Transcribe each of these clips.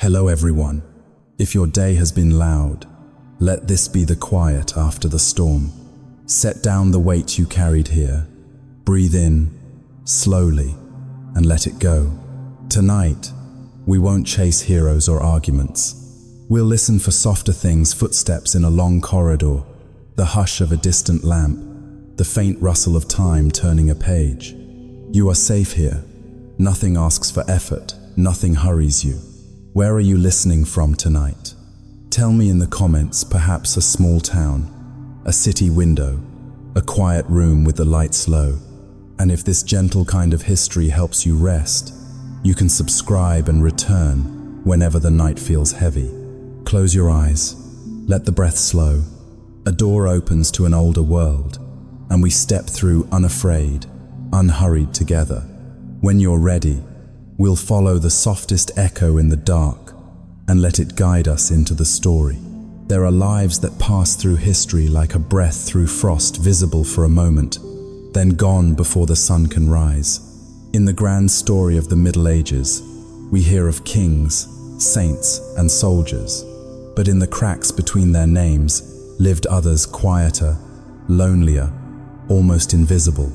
Hello everyone. If your day has been loud, let this be the quiet after the storm. Set down the weight you carried here. Breathe in, slowly, and let it go. Tonight, we won't chase heroes or arguments. We'll listen for softer things, footsteps in a long corridor, the hush of a distant lamp, the faint rustle of time turning a page. You are safe here. Nothing asks for effort, nothing hurries you. Where are you listening from tonight? Tell me in the comments, perhaps a small town, a city window, a quiet room with the lights low. And if this gentle kind of history helps you rest, you can subscribe and return whenever the night feels heavy. Close your eyes, let the breath slow. A door opens to an older world, and we step through unafraid, unhurried together. When you're ready, we'll follow the softest echo in the dark and let it guide us into the story. There are lives that pass through history like a breath through frost, visible for a moment, then gone before the sun can rise. In the grand story of the Middle Ages, we hear of kings, saints, and soldiers, but in the cracks between their names lived others quieter, lonelier, almost invisible.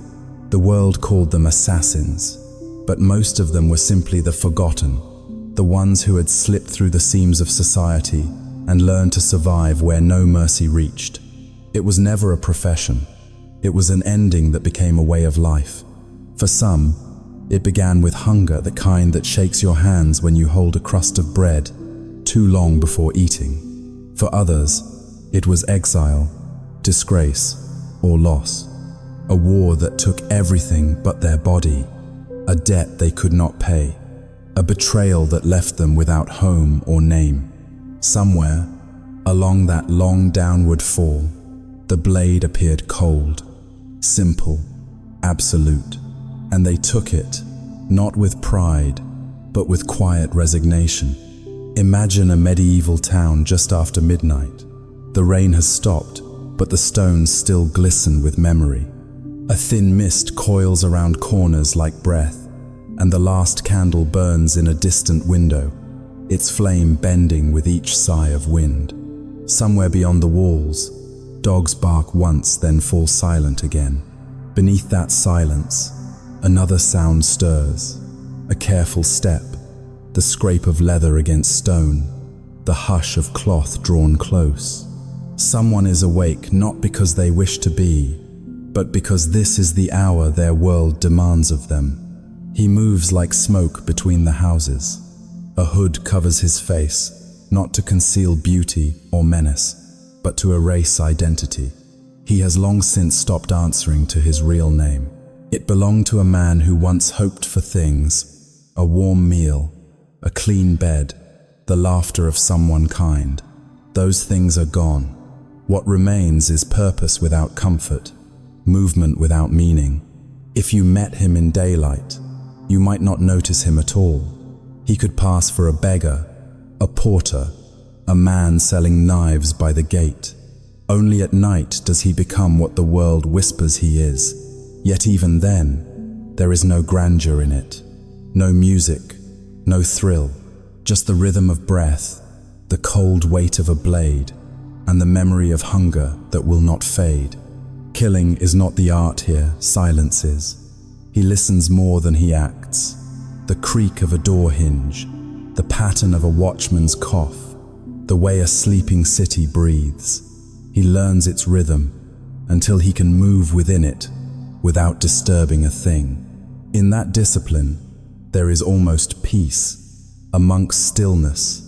The world called them assassins, but most of them were simply the forgotten, the ones who had slipped through the seams of society and learned to survive where no mercy reached. It was never a profession. It was an ending that became a way of life. For some, it began with hunger, the kind that shakes your hands when you hold a crust of bread too long before eating. For others, it was exile, disgrace, or loss. A war that took everything but their body. A debt they could not pay, a betrayal that left them without home or name. Somewhere, along that long downward fall, the blade appeared cold, simple, absolute, and they took it, not with pride, but with quiet resignation. Imagine a medieval town just after midnight. The rain has stopped, but the stones still glisten with memory. A thin mist coils around corners like breath, and the last candle burns in a distant window, its flame bending with each sigh of wind. Somewhere beyond the walls, dogs bark once, then fall silent again. Beneath that silence, another sound stirs, a careful step, the scrape of leather against stone, the hush of cloth drawn close. Someone is awake not because they wish to be, but because this is the hour their world demands of them. He moves like smoke between the houses. A hood covers his face, not to conceal beauty or menace, but to erase identity. He has long since stopped answering to his real name. It belonged to a man who once hoped for things, a warm meal, a clean bed, the laughter of someone kind. Those things are gone. What remains is purpose without comfort, movement without meaning. If you met him in daylight, you might not notice him at all. He could pass for a beggar, a porter, a man selling knives by the gate. Only at night does he become what the world whispers he is. Yet even then, there is no grandeur in it. No music, no thrill, just the rhythm of breath, the cold weight of a blade, and the memory of hunger that will not fade. Killing is not the art here, silence is. He listens more than he acts. The creak of a door hinge, the pattern of a watchman's cough, the way a sleeping city breathes. He learns its rhythm until he can move within it without disturbing a thing. In that discipline, there is almost peace, a monk's stillness,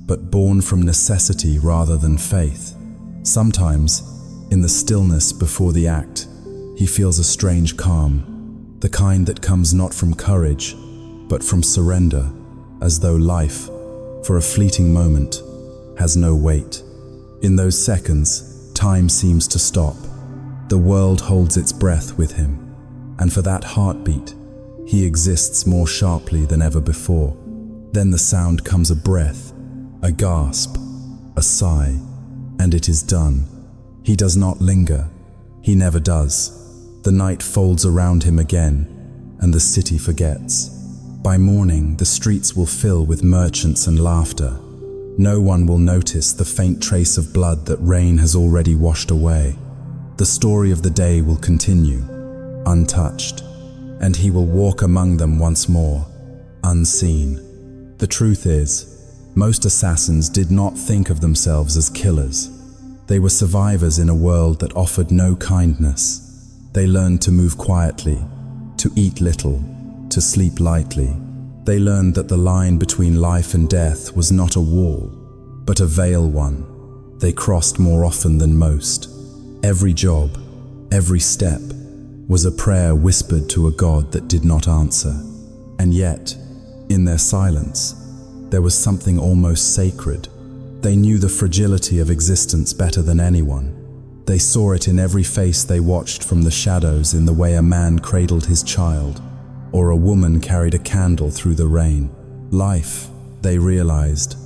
but born from necessity rather than faith. Sometimes, in the stillness before the act, he feels a strange calm, the kind that comes not from courage, but from surrender, as though life, for a fleeting moment, has no weight. In those seconds, time seems to stop. The world holds its breath with him, and for that heartbeat, he exists more sharply than ever before. Then the sound comes, a breath, a gasp, a sigh, and it is done. He does not linger. He never does. The night folds around him again, and the city forgets. By morning, the streets will fill with merchants and laughter. No one will notice the faint trace of blood that rain has already washed away. The story of the day will continue, untouched, and he will walk among them once more, unseen. The truth is, most assassins did not think of themselves as killers. They were survivors in a world that offered no kindness. They learned to move quietly, to eat little, to sleep lightly. They learned that the line between life and death was not a wall, but a veil one. They crossed more often than most. Every job, every step, was a prayer whispered to a God that did not answer. And yet, in their silence, there was something almost sacred. They knew the fragility of existence better than anyone. They saw it in every face they watched from the shadows, in the way a man cradled his child, or a woman carried a candle through the rain. Life, they realized,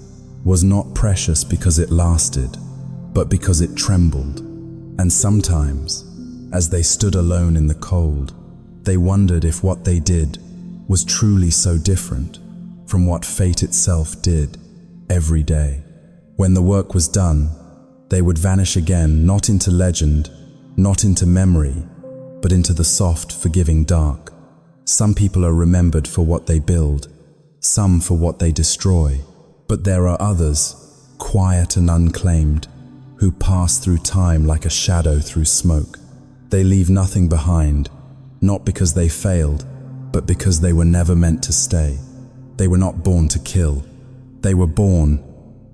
was not precious because it lasted, but because it trembled. And sometimes, as they stood alone in the cold, they wondered if what they did was truly so different from what fate itself did every day. When the work was done, they would vanish again, not into legend, not into memory, but into the soft, forgiving dark. Some people are remembered for what they build, some for what they destroy, but there are others, quiet and unclaimed, who pass through time like a shadow through smoke. They leave nothing behind, not because they failed, but because they were never meant to stay. They were not born to kill. They were born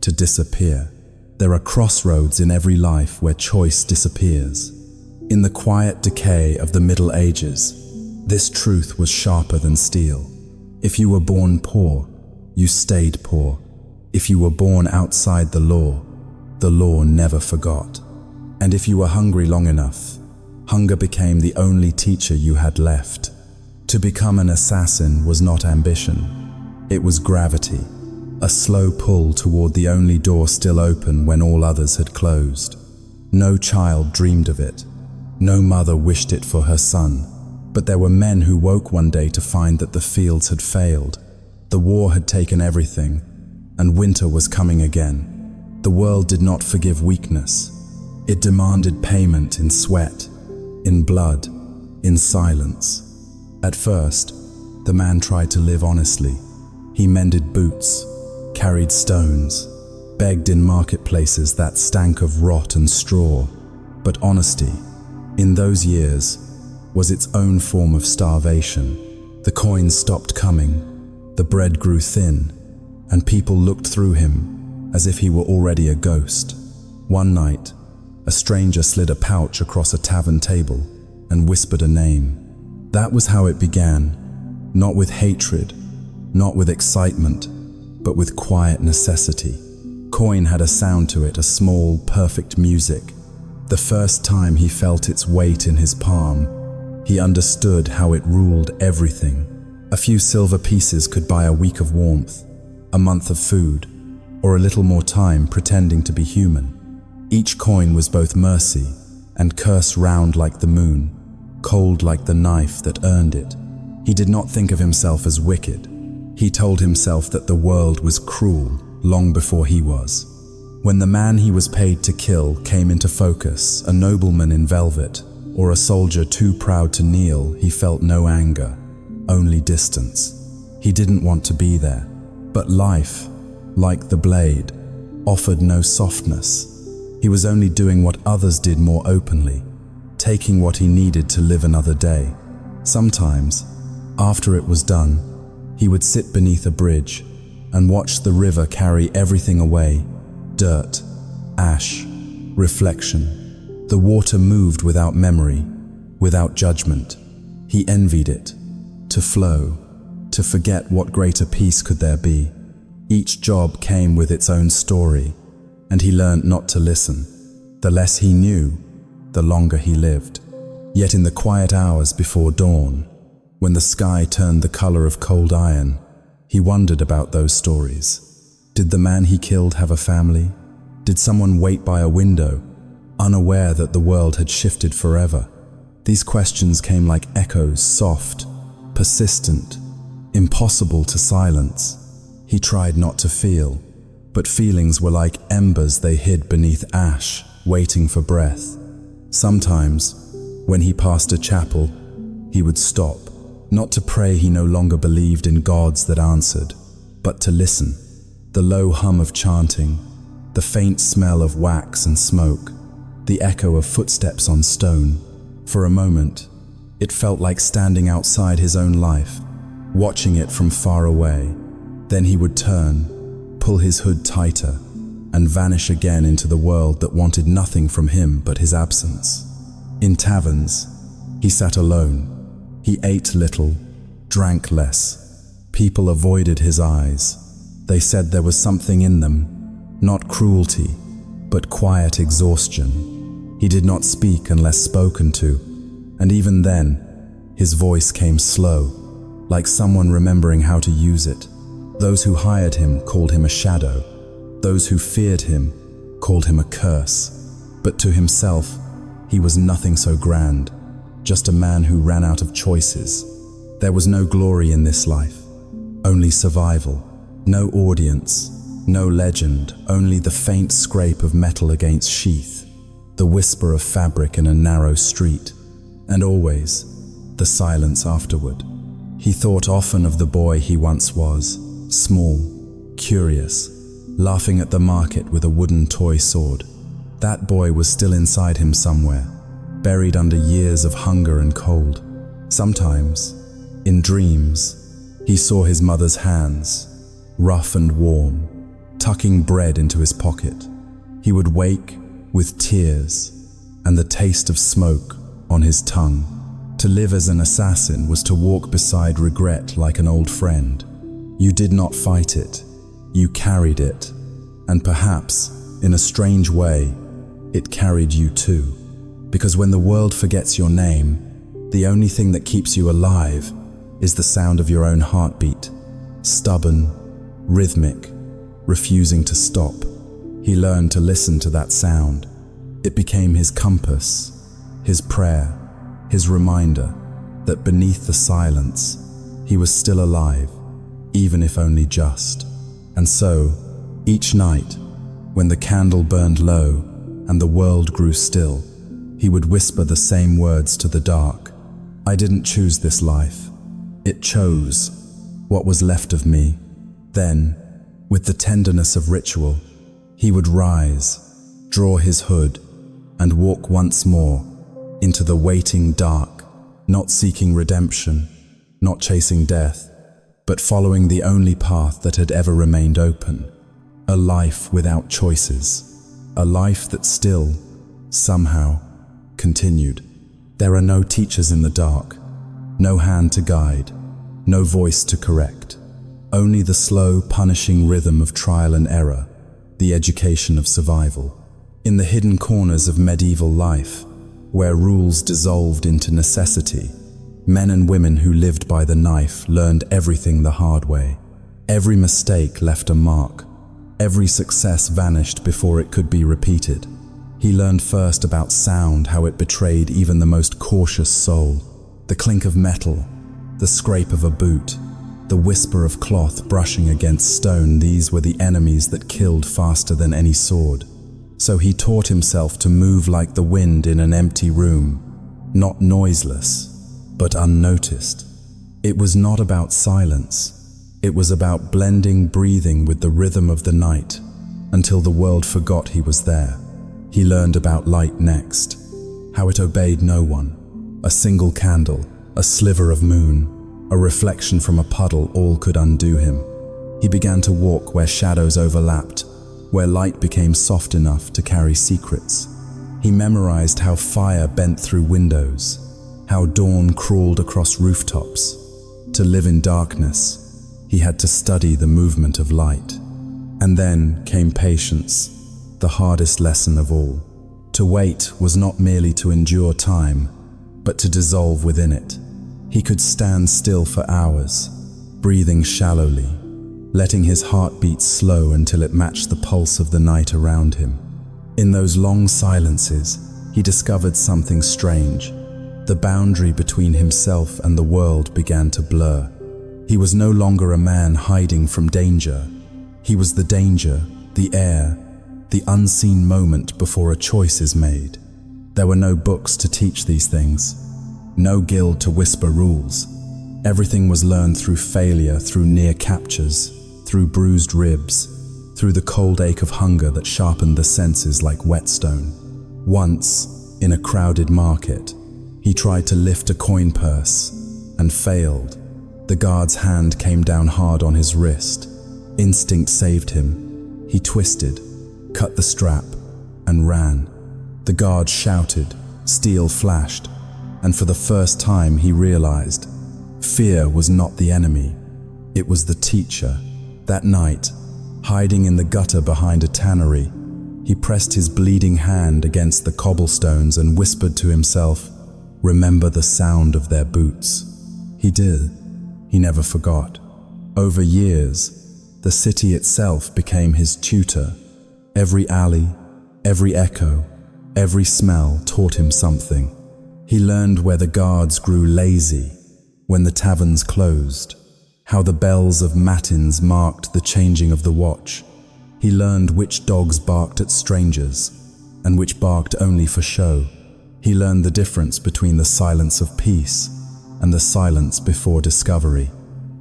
to disappear. There are crossroads in every life where choice disappears. In the quiet decay of the Middle Ages, this truth was sharper than steel. If you were born poor, you stayed poor. If you were born outside the law never forgot. And if you were hungry long enough, hunger became the only teacher you had left. To become an assassin was not ambition. It was gravity, a slow pull toward the only door still open when all others had closed. No child dreamed of it. No mother wished it for her son. But there were men who woke one day to find that the fields had failed. The war had taken everything, and winter was coming again. The world did not forgive weakness. It demanded payment in sweat, in blood, in silence. At first, the man tried to live honestly. He mended boots, carried stones, begged in marketplaces that stank of rot and straw. But honesty, in those years, was its own form of starvation. The coins stopped coming, the bread grew thin, and people looked through him as if he were already a ghost. One night, a stranger slid a pouch across a tavern table and whispered a name. That was how it began, not with hatred, not with excitement, but with quiet necessity. Coin had a sound to it, a small, perfect music. The first time he felt its weight in his palm, he understood how it ruled everything. A few silver pieces could buy a week of warmth, a month of food, or a little more time pretending to be human. Each coin was both mercy and curse, round like the moon, cold like the knife that earned it. He did not think of himself as wicked. He told himself that the world was cruel long before he was. When the man he was paid to kill came into focus, a nobleman in velvet, or a soldier too proud to kneel, he felt no anger, only distance. He didn't want to be there. But life, like the blade, offered no softness. He was only doing what others did more openly, taking what he needed to live another day. Sometimes, after it was done, he would sit beneath a bridge and watch the river carry everything away: dirt, ash, reflection. The water moved without memory, without judgment. He envied it, to flow, to forget what greater peace could there be. Each job came with its own story, and he learned not to listen. The less he knew, the longer he lived. Yet in the quiet hours before dawn, when the sky turned the color of cold iron, he wondered about those stories. Did the man he killed have a family? Did someone wait by a window, unaware that the world had shifted forever? These questions came like echoes, soft, persistent, impossible to silence. He tried not to feel, but feelings were like embers they hid beneath ash, waiting for breath. Sometimes, when he passed a chapel, he would stop, not to pray. He no longer believed in gods that answered, but to listen. The low hum of chanting, the faint smell of wax and smoke, the echo of footsteps on stone. For a moment, it felt like standing outside his own life, watching it from far away. Then he would turn, pull his hood tighter, and vanish again into the world that wanted nothing from him but his absence. In taverns, he sat alone. He ate little, drank less. People avoided his eyes. They said there was something in them, not cruelty, but quiet exhaustion. He did not speak unless spoken to, and even then, his voice came slow, like someone remembering how to use it. Those who hired him called him a shadow. Those who feared him called him a curse. But to himself, he was nothing so grand, just a man who ran out of choices. There was no glory in this life, only survival. No audience, no legend, only the faint scrape of metal against sheath, the whisper of fabric in a narrow street, and always the silence afterward. He thought often of the boy he once was, small, curious, laughing at the market with a wooden toy sword. That boy was still inside him somewhere, buried under years of hunger and cold. Sometimes, in dreams, he saw his mother's hands, rough and warm, tucking bread into his pocket. He would wake with tears and the taste of smoke on his tongue. To live as an assassin was to walk beside regret like an old friend. You did not fight it, you carried it, and perhaps, in a strange way, it carried you too. Because when the world forgets your name, the only thing that keeps you alive is the sound of your own heartbeat, stubborn, rhythmic, refusing to stop. He learned to listen to that sound. It became his compass, his prayer, his reminder that beneath the silence, he was still alive, even if only just. And so, each night, when the candle burned low and the world grew still, he would whisper the same words to the dark. I didn't choose this life. It chose what was left of me. Then, with the tenderness of ritual, he would rise, draw his hood, and walk once more into the waiting dark, not seeking redemption, not chasing death, but following the only path that had ever remained open, a life without choices, a life that still, somehow, continued. There are no teachers in the dark, no hand to guide, no voice to correct. Only the slow, punishing rhythm of trial and error, the education of survival. In the hidden corners of medieval life, where rules dissolved into necessity, men and women who lived by the knife learned everything the hard way. Every mistake left a mark. Every success vanished before it could be repeated. He learned first about sound, how it betrayed even the most cautious soul. The clink of metal, the scrape of a boot, the whisper of cloth brushing against stone, these were the enemies that killed faster than any sword. So he taught himself to move like the wind in an empty room, not noiseless, but unnoticed. It was not about silence. It was about blending breathing with the rhythm of the night until the world forgot he was there. He learned about light next, how it obeyed no one. A single candle, a sliver of moon, a reflection from a puddle, all could undo him. He began to walk where shadows overlapped, where light became soft enough to carry secrets. He memorized how fire bent through windows, how dawn crawled across rooftops. To live in darkness, he had to study the movement of light. And then came patience, the hardest lesson of all. To wait was not merely to endure time, but to dissolve within it. He could stand still for hours, breathing shallowly, letting his heart beat slow until it matched the pulse of the night around him. In those long silences, he discovered something strange. The boundary between himself and the world began to blur. He was no longer a man hiding from danger. He was the danger, the air, the unseen moment before a choice is made. There were no books to teach these things, no guild to whisper rules. Everything was learned through failure, through near captures, through bruised ribs, through the cold ache of hunger that sharpened the senses like whetstone. Once, in a crowded market, he tried to lift a coin purse and failed. The guard's hand came down hard on his wrist. Instinct saved him. He twisted, cut the strap, and ran. The guard shouted, steel flashed, and for the first time he realized fear was not the enemy. It was the teacher. That night, hiding in the gutter behind a tannery, he pressed his bleeding hand against the cobblestones and whispered to himself, "Remember the sound of their boots." He did. He never forgot. Over years, the city itself became his tutor. Every alley, every echo, every smell taught him something. He learned where the guards grew lazy, when the taverns closed, how the bells of matins marked the changing of the watch. He learned which dogs barked at strangers and which barked only for show. He learned the difference between the silence of peace and the silence before discovery.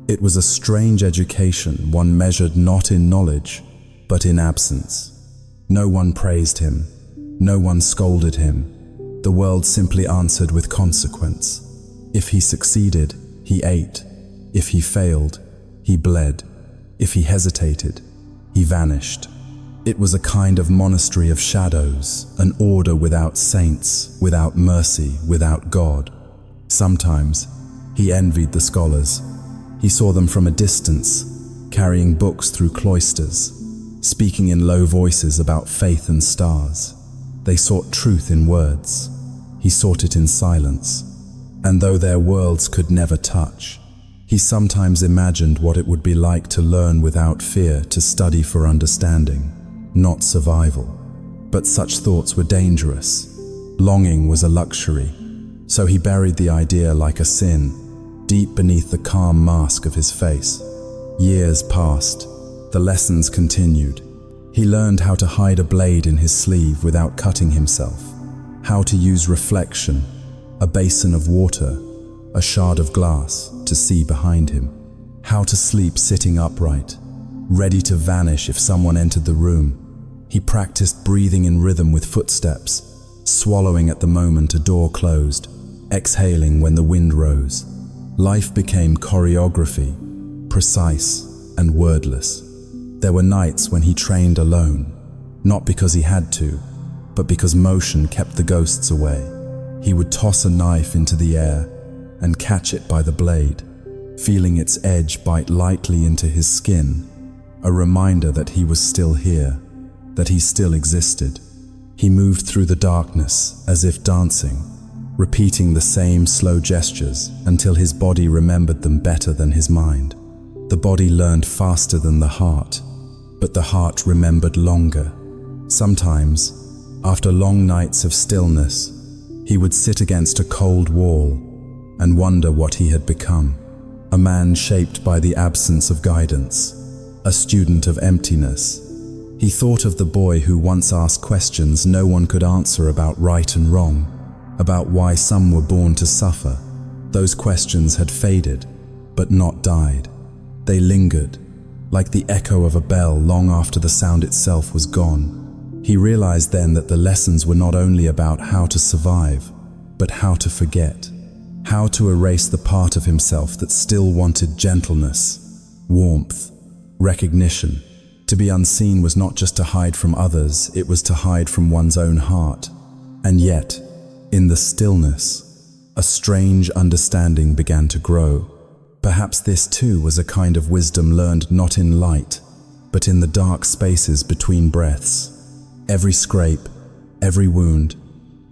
It was a strange education, one measured not in knowledge, but in absence. No one praised him. No one scolded him. The world simply answered with consequence. If he succeeded, he ate. If he failed, he bled. If he hesitated, he vanished. It was a kind of monastery of shadows, an order without saints, without mercy, without God. Sometimes, he envied the scholars. He saw them from a distance, carrying books through cloisters, speaking in low voices about faith and stars. They sought truth in words. He sought it in silence. And though their worlds could never touch, he sometimes imagined what it would be like to learn without fear, to study for understanding, not survival. But such thoughts were dangerous. Longing was a luxury, so he buried the idea like a sin, deep beneath the calm mask of his face. Years passed. The lessons continued. He learned how to hide a blade in his sleeve without cutting himself, how to use reflection, a basin of water, a shard of glass to see behind him, how to sleep sitting upright, ready to vanish if someone entered the room. He practiced breathing in rhythm with footsteps, swallowing at the moment a door closed, exhaling when the wind rose. Life became choreography, precise and wordless. There were nights when he trained alone, not because he had to, but because motion kept the ghosts away. He would toss a knife into the air and catch it by the blade, feeling its edge bite lightly into his skin, a reminder that he was still here, that he still existed. He moved through the darkness as if dancing, repeating the same slow gestures until his body remembered them better than his mind. The body learned faster than the heart, but the heart remembered longer. Sometimes, after long nights of stillness, he would sit against a cold wall and wonder what he had become. A man shaped by the absence of guidance, a student of emptiness. He thought of the boy who once asked questions no one could answer about right and wrong, about why some were born to suffer. Those questions had faded, but not died. They lingered, like the echo of a bell long after the sound itself was gone. He realized then that the lessons were not only about how to survive, but how to forget, how to erase the part of himself that still wanted gentleness, warmth, recognition. To be unseen was not just to hide from others, it was to hide from one's own heart. And yet, in the stillness, a strange understanding began to grow. Perhaps this too was a kind of wisdom learned not in light, but in the dark spaces between breaths. Every scrape, every wound,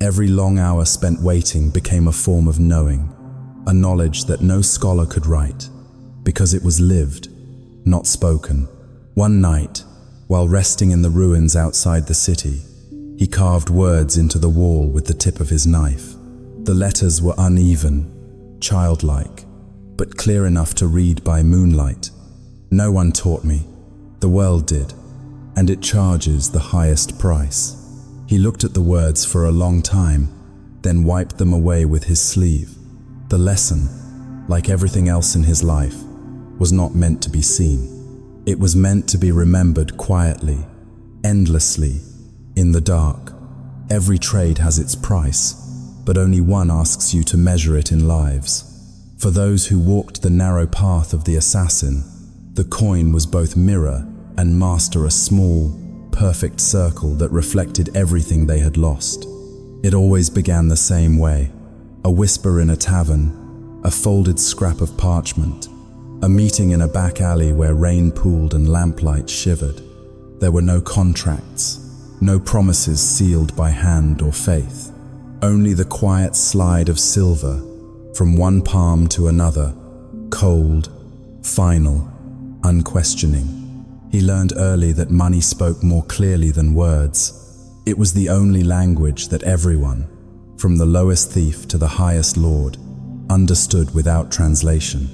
every long hour spent waiting became a form of knowing, a knowledge that no scholar could write, because it was lived, not spoken. One night, while resting in the ruins outside the city, he carved words into the wall with the tip of his knife. The letters were uneven, childlike, but clear enough to read by moonlight. No one taught me. The world did, and it charges the highest price. He looked at the words for a long time, then wiped them away with his sleeve. The lesson, like everything else in his life, was not meant to be seen. It was meant to be remembered quietly, endlessly, in the dark. Every trade has its price, but only one asks you to measure it in lives. For those who walked the narrow path of the assassin, the coin was both mirror and master, a small, perfect circle that reflected everything they had lost. It always began the same way: a whisper in a tavern, a folded scrap of parchment, a meeting in a back alley where rain pooled and lamplight shivered. There were no contracts, no promises sealed by hand or faith, only the quiet slide of silver from one palm to another, cold, final, unquestioning. He learned early that money spoke more clearly than words. It was the only language that everyone, from the lowest thief to the highest lord, understood without translation.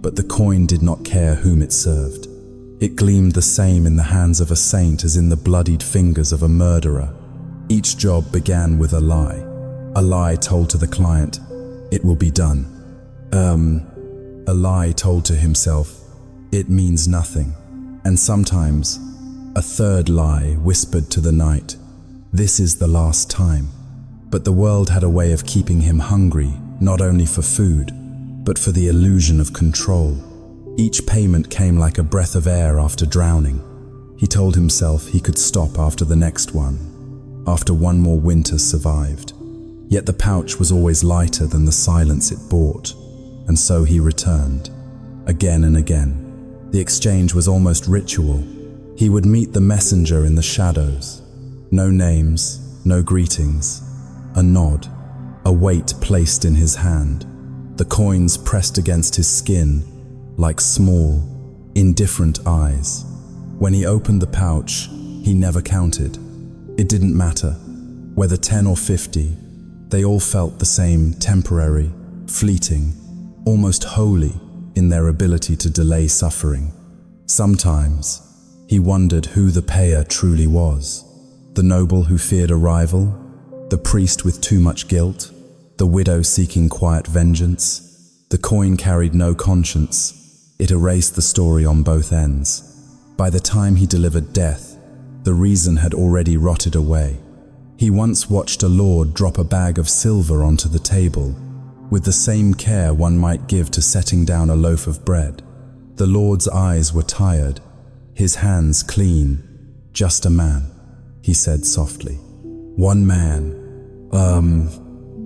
But the coin did not care whom it served. It gleamed the same in the hands of a saint as in the bloodied fingers of a murderer. Each job began with a lie told to the client, "It will be done." A lie told to himself, "It means nothing." And sometimes, a third lie whispered to the night, "This is the last time." But the world had a way of keeping him hungry, not only for food, but for the illusion of control. Each payment came like a breath of air after drowning. He told himself he could stop after the next one, after one more winter survived. Yet the pouch was always lighter than the silence it bought, and so he returned, again and again. The exchange was almost ritual. He would meet the messenger in the shadows. No names, no greetings, a nod, a weight placed in his hand, the coins pressed against his skin like small, indifferent eyes. When he opened the pouch, he never counted. It didn't matter, whether 10 or 50, they all felt the same, temporary, fleeting, almost holy in their ability to delay suffering. Sometimes, he wondered who the payer truly was: the noble who feared a rival, the priest with too much guilt, the widow seeking quiet vengeance. The coin carried no conscience. It erased the story on both ends. By the time he delivered death, the reason had already rotted away. He once watched a lord drop a bag of silver onto the table, with the same care one might give to setting down a loaf of bread. The lord's eyes were tired, his hands clean. "Just a man," he said softly. "One man."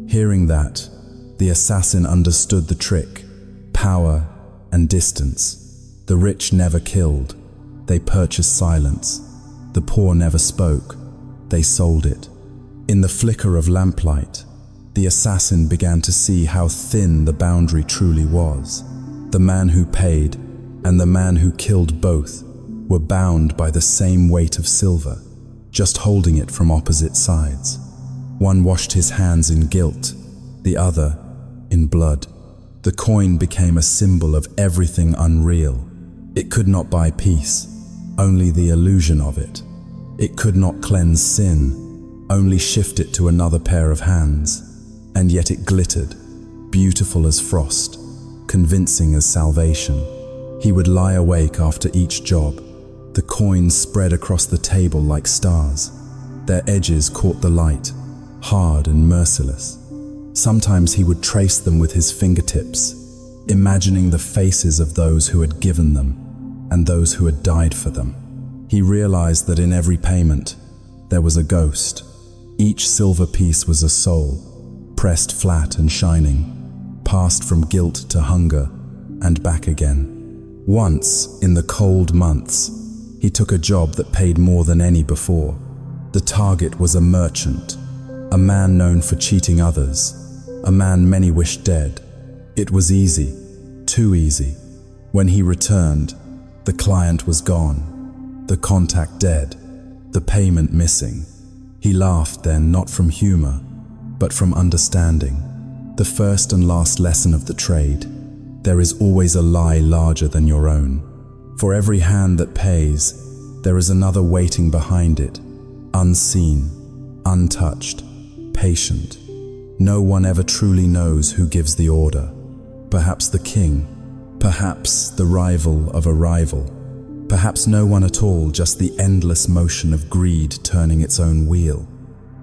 Hearing that, the assassin understood the trick: power and distance. The rich never killed, they purchased silence. The poor never spoke, they sold it. In the flicker of lamplight, the assassin began to see how thin the boundary truly was. The man who paid and the man who killed both were bound by the same weight of silver, just holding it from opposite sides. One washed his hands in guilt, the other in blood. The coin became a symbol of everything unreal. It could not buy peace, only the illusion of it. It could not cleanse sin, only shift it to another pair of hands. And yet it glittered, beautiful as frost, convincing as salvation. He would lie awake after each job, the coins spread across the table like stars. Their edges caught the light, hard and merciless. Sometimes he would trace them with his fingertips, imagining the faces of those who had given them and those who had died for them. He realized that in every payment, there was a ghost. Each silver piece was a soul, pressed flat and shining, passed from guilt to hunger and back again. Once, in the cold months, he took a job that paid more than any before. The target was a merchant, a man known for cheating others, a man many wished dead. It was easy, too easy. When he returned, the client was gone, the contact dead, the payment missing. He laughed then, not from humor, but from understanding. The first and last lesson of the trade: there is always a lie larger than your own. For every hand that pays, there is another waiting behind it, unseen, untouched, patient. No one ever truly knows who gives the order. Perhaps the king, perhaps the rival of a rival, perhaps no one at all, just the endless motion of greed turning its own wheel.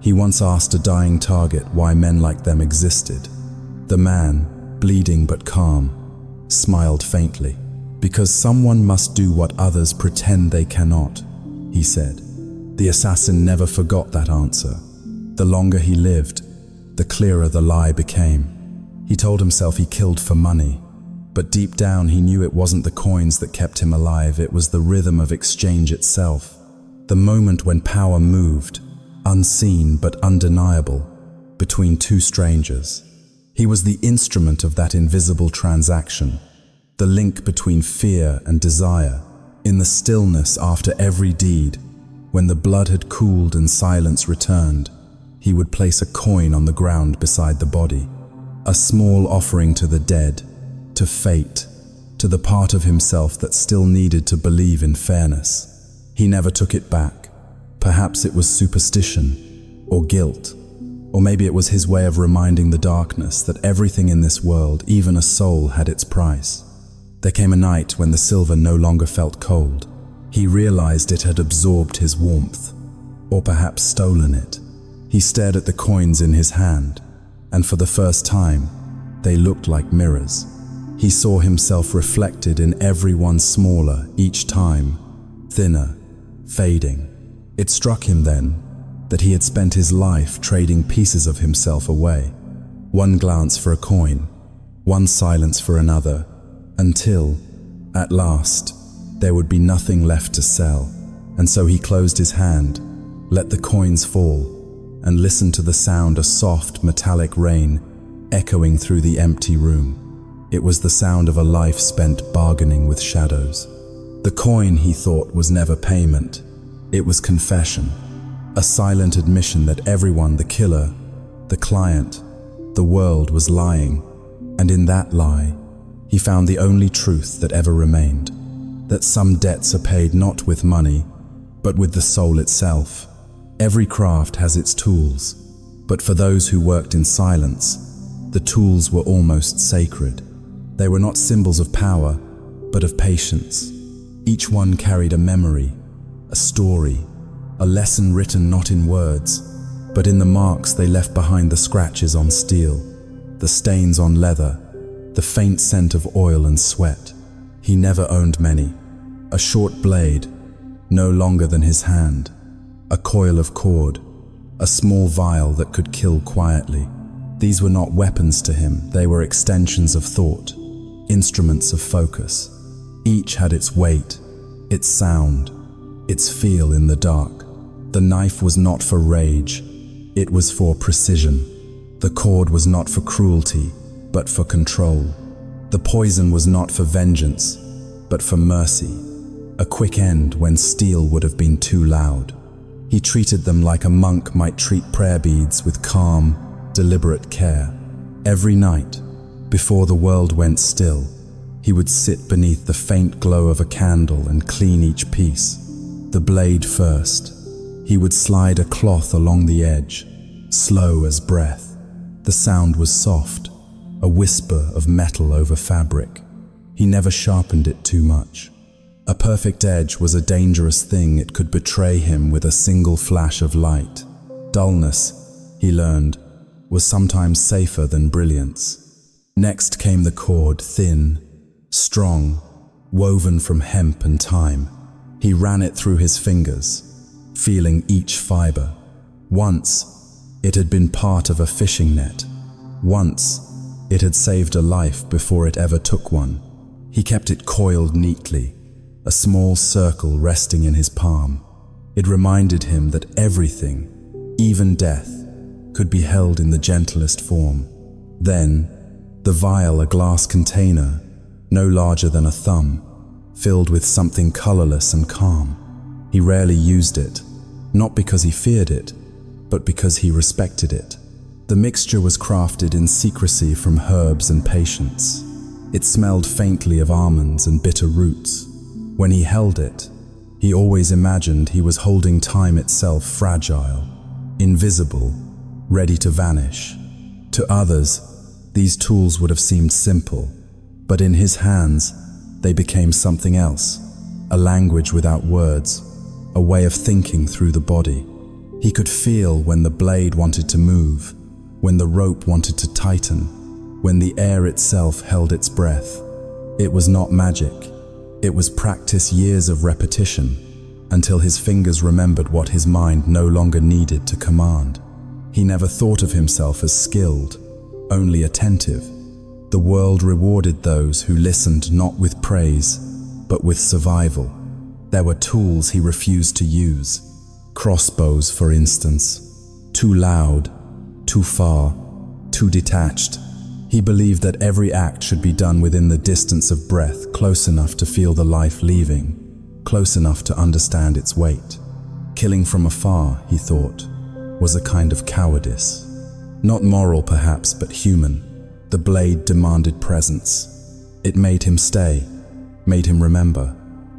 He once asked a dying target why men like them existed. The man, bleeding but calm, smiled faintly. Because someone must do what others pretend they cannot, he said. The assassin never forgot that answer. The longer he lived, the clearer the lie became. He told himself he killed for money, but deep down he knew it wasn't the coins that kept him alive, it was the rhythm of exchange itself. The moment when power moved, unseen but undeniable, between two strangers. He was the instrument of that invisible transaction, the link between fear and desire. In the stillness after every deed, when the blood had cooled and silence returned, he would place a coin on the ground beside the body, a small offering to the dead, to fate, to the part of himself that still needed to believe in fairness. He never took it back. Perhaps it was superstition, or guilt, or maybe it was his way of reminding the darkness that everything in this world, even a soul, had its price. There came a night when the silver no longer felt cold. He realized it had absorbed his warmth, or perhaps stolen it. He stared at the coins in his hand, and for the first time, they looked like mirrors. He saw himself reflected in every one smaller each time, thinner, fading. It struck him then that he had spent his life trading pieces of himself away. One glance for a coin, one silence for another, until, at last, there would be nothing left to sell. And so he closed his hand, let the coins fall, and listened to the sound, a soft metallic rain echoing through the empty room. It was the sound of a life spent bargaining with shadows. The coin, he thought, was never payment. It was confession, a silent admission that everyone, the killer, the client, the world, was lying. And in that lie, he found the only truth that ever remained, that some debts are paid not with money, but with the soul itself. Every craft has its tools, but for those who worked in silence, the tools were almost sacred. They were not symbols of power, but of patience. Each one carried a memory, a story, a lesson written not in words, but in the marks they left behind, the scratches on steel, the stains on leather, the faint scent of oil and sweat. He never owned many. A short blade, no longer than his hand, a coil of cord, a small vial that could kill quietly. These were not weapons to him, they were extensions of thought, instruments of focus. Each had its weight, its sound, its feel in the dark. The knife was not for rage, it was for precision. The cord was not for cruelty, but for control. The poison was not for vengeance, but for mercy. A quick end when steel would have been too loud. He treated them like a monk might treat prayer beads, with calm, deliberate care. Every night, before the world went still, he would sit beneath the faint glow of a candle and clean each piece. The blade first. He would slide a cloth along the edge, slow as breath. The sound was soft, a whisper of metal over fabric. He never sharpened it too much. A perfect edge was a dangerous thing. It could betray him with a single flash of light. Dullness, he learned, was sometimes safer than brilliance. Next came the cord, thin, strong, woven from hemp and thyme. He ran it through his fingers, feeling each fiber. Once, it had been part of a fishing net. Once, it had saved a life before it ever took one. He kept it coiled neatly, a small circle resting in his palm. It reminded him that everything, even death, could be held in the gentlest form. Then, the vial, a glass container, no larger than a thumb, filled with something colorless and calm. He rarely used it, not because he feared it, but because he respected it. The mixture was crafted in secrecy from herbs and patience. It smelled faintly of almonds and bitter roots. When he held it, he always imagined he was holding time itself, fragile, invisible, ready to vanish. To others, these tools would have seemed simple, but in his hands, they became something else, a language without words, a way of thinking through the body. He could feel when the blade wanted to move, when the rope wanted to tighten, when the air itself held its breath. It was not magic. It was practice, years of repetition, until his fingers remembered what his mind no longer needed to command. He never thought of himself as skilled, only attentive. The world rewarded those who listened not with praise, but with survival. There were tools he refused to use. Crossbows, for instance. Too loud, too far, too detached. He believed that every act should be done within the distance of breath, close enough to feel the life leaving, close enough to understand its weight. Killing from afar, he thought, was a kind of cowardice. Not moral perhaps, but human. The blade demanded presence. It made him stay, made him remember.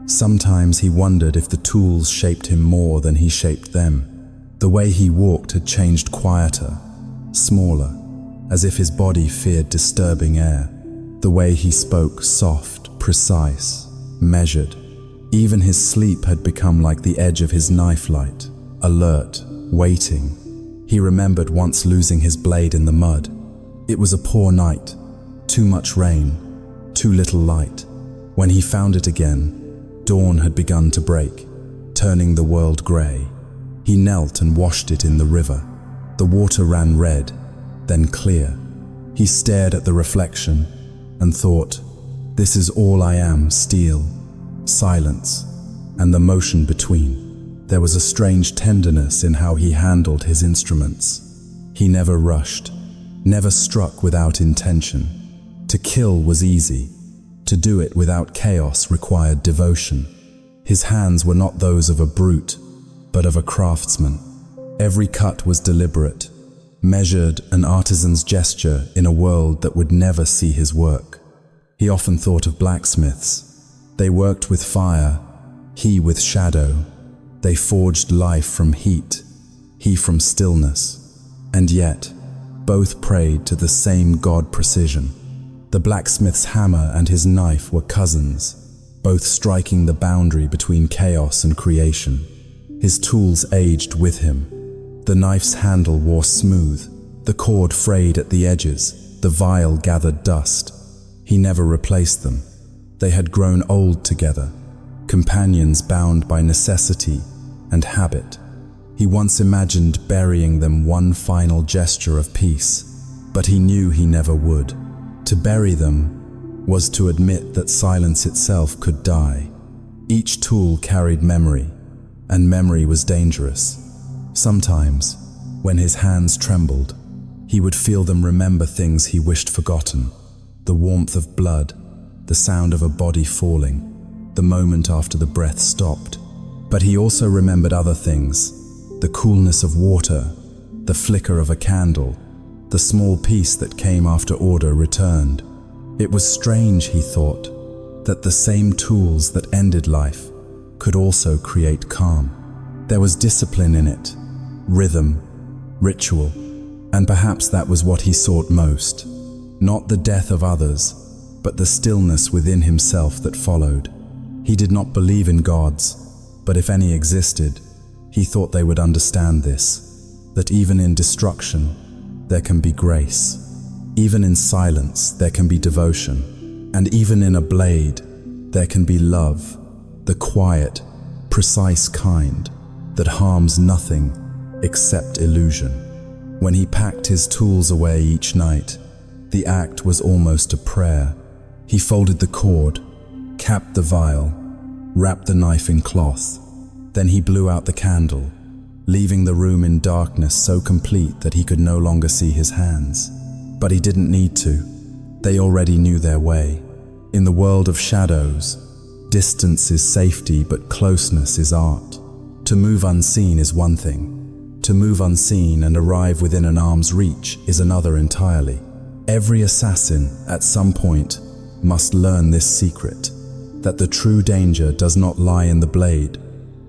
Sometimes he wondered if the tools shaped him more than he shaped them. The way he walked had changed, quieter, smaller, as if his body feared disturbing air. The way he spoke, soft, precise, measured. Even his sleep had become like the edge of his knife light, alert, waiting. He remembered once losing his blade in the mud. It was a poor night, too much rain, too little light. When he found it again, dawn had begun to break, turning the world grey. He knelt and washed it in the river. The water ran red, then clear. He stared at the reflection and thought, this is all I am, steel, silence, and the motion between. There was a strange tenderness in how he handled his instruments. He never rushed, never struck without intention. To kill was easy. To do it without chaos required devotion. His hands were not those of a brute, but of a craftsman. Every cut was deliberate, measured, an artisan's gesture in a world that would never see his work. He often thought of blacksmiths. They worked with fire, he with shadow. They forged life from heat, he from stillness. And yet, both prayed to the same God, precision. The blacksmith's hammer and his knife were cousins, both striking the boundary between chaos and creation. His tools aged with him. The knife's handle wore smooth, the cord frayed at the edges, the vial gathered dust. He never replaced them. They had grown old together, companions bound by necessity and habit. He once imagined burying them, one final gesture of peace, but he knew he never would. To bury them was to admit that silence itself could die. Each tool carried memory, and memory was dangerous. Sometimes, when his hands trembled, he would feel them remember things he wished forgotten. The warmth of blood, the sound of a body falling, the moment after the breath stopped. But he also remembered other things, the coolness of water, the flicker of a candle, the small peace that came after order returned. It was strange, he thought, that the same tools that ended life could also create calm. There was discipline in it, rhythm, ritual, and perhaps that was what he sought most. Not the death of others, but the stillness within himself that followed. He did not believe in gods, but if any existed, he thought they would understand this, that even in destruction, there can be grace. Even in silence, there can be devotion. And even in a blade, there can be love, the quiet, precise kind that harms nothing except illusion. When he packed his tools away each night, the act was almost a prayer. He folded the cord, capped the vial, wrapped the knife in cloth. Then he blew out the candle, leaving the room in darkness so complete that he could no longer see his hands. But he didn't need to. They already knew their way. In the world of shadows, distance is safety, but closeness is art. To move unseen is one thing. To move unseen and arrive within an arm's reach is another entirely. Every assassin, at some point, must learn this secret, that the true danger does not lie in the blade,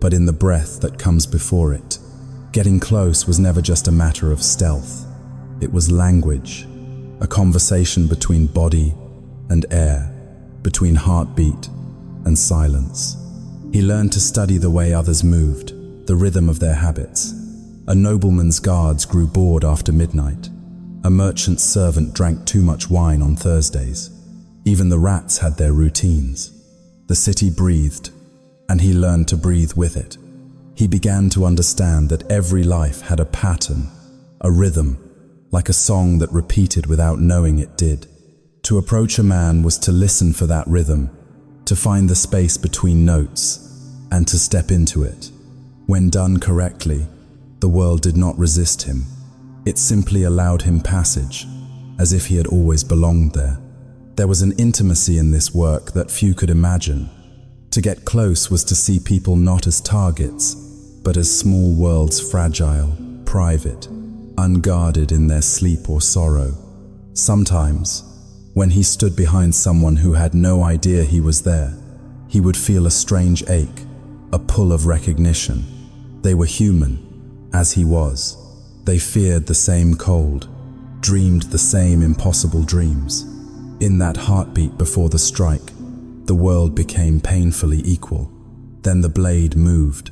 but in the breath that comes before it. Getting close was never just a matter of stealth. It was language, a conversation between body and air, between heartbeat and silence. He learned to study the way others moved, the rhythm of their habits. A nobleman's guards grew bored after midnight. A merchant's servant drank too much wine on Thursdays. Even the rats had their routines. The city breathed, and he learned to breathe with it. He began to understand that every life had a pattern, a rhythm, like a song that repeated without knowing it did. To approach a man was to listen for that rhythm, to find the space between notes, and to step into it. When done correctly, the world did not resist him. It simply allowed him passage, as if he had always belonged there. There was an intimacy in this work that few could imagine. To get close was to see people not as targets, but as small worlds, fragile, private, unguarded in their sleep or sorrow. Sometimes, when he stood behind someone who had no idea he was there, he would feel a strange ache, a pull of recognition. They were human, as he was. They feared the same cold, dreamed the same impossible dreams. In that heartbeat before the strike, the world became painfully equal. Then the blade moved,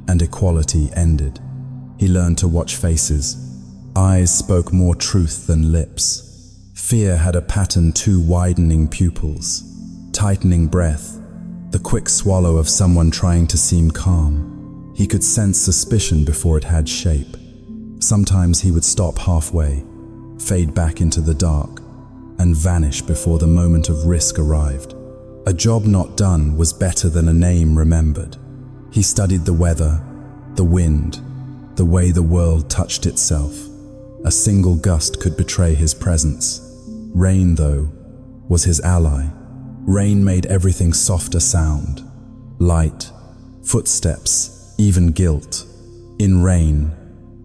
and equality ended. He learned to watch faces. Eyes spoke more truth than lips. Fear had a pattern too, widening pupils, tightening breath, the quick swallow of someone trying to seem calm. He could sense suspicion before it had shape. Sometimes he would stop halfway, fade back into the dark, and vanish before the moment of risk arrived. A job not done was better than a name remembered. He studied the weather, the wind, the way the world touched itself. A single gust could betray his presence. Rain, though, was his ally. Rain made everything softer sound. Light, footsteps, even guilt. In rain,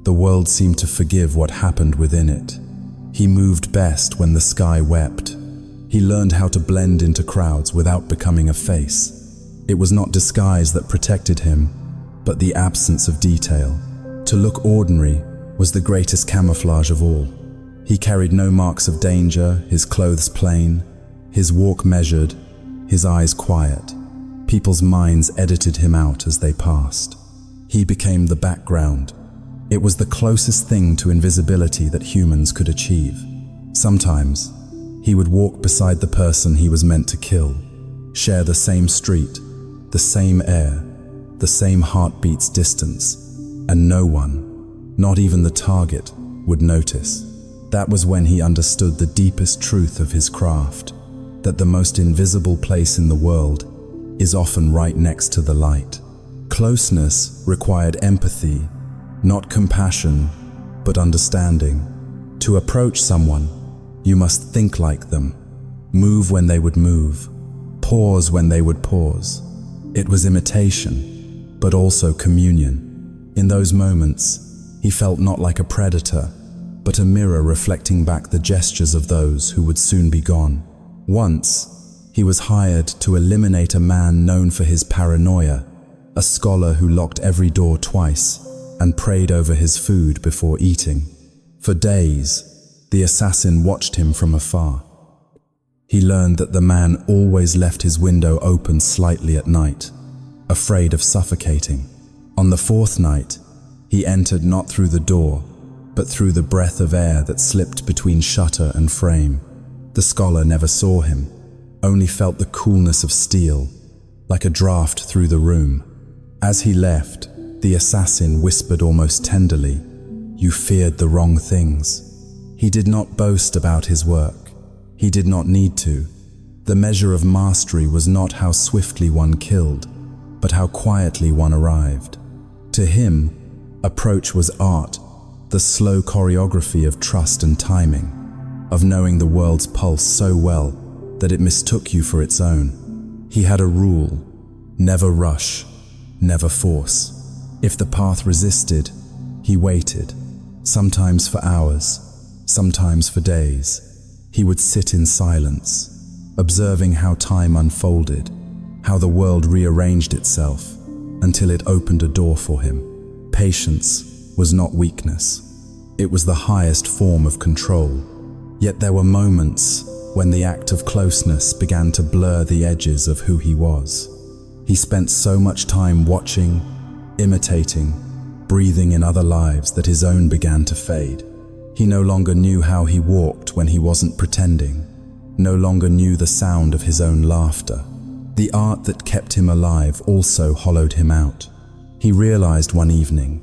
the world seemed to forgive what happened within it. He moved best when the sky wept. He learned how to blend into crowds without becoming a face. It was not disguise that protected him, but the absence of detail. To look ordinary was the greatest camouflage of all. He carried no marks of danger, his clothes plain, his walk measured, his eyes quiet. People's minds edited him out as they passed. He became the background. It was the closest thing to invisibility that humans could achieve. Sometimes, he would walk beside the person he was meant to kill, share the same street, the same air, the same heartbeat's distance, and no one, not even the target, would notice. That was when he understood the deepest truth of his craft, that the most invisible place in the world is often right next to the light. Closeness required empathy, not compassion, but understanding. To approach someone, you must think like them, move when they would move, pause when they would pause. It was imitation, but also communion. In those moments, he felt not like a predator, but a mirror reflecting back the gestures of those who would soon be gone. Once, he was hired to eliminate a man known for his paranoia, a scholar who locked every door twice and prayed over his food before eating. For days, the assassin watched him from afar. He learned that the man always left his window open slightly at night, afraid of suffocating. On the fourth night, he entered not through the door, but through the breath of air that slipped between shutter and frame. The scholar never saw him, only felt the coolness of steel, like a draft through the room. As he left, the assassin whispered almost tenderly, "You feared the wrong things." He did not boast about his work. He did not need to. The measure of mastery was not how swiftly one killed, but how quietly one arrived. To him, approach was art, the slow choreography of trust and timing, of knowing the world's pulse so well that it mistook you for its own. He had a rule: never rush, never force. If the path resisted, he waited, sometimes for hours, sometimes for days. He would sit in silence, observing how time unfolded, how the world rearranged itself until it opened a door for him. Patience was not weakness. It was the highest form of control. Yet there were moments when the act of closeness began to blur the edges of who he was. He spent so much time watching, imitating, breathing in other lives that his own began to fade. He no longer knew how he walked when he wasn't pretending, no longer knew the sound of his own laughter. The art that kept him alive also hollowed him out. He realized one evening,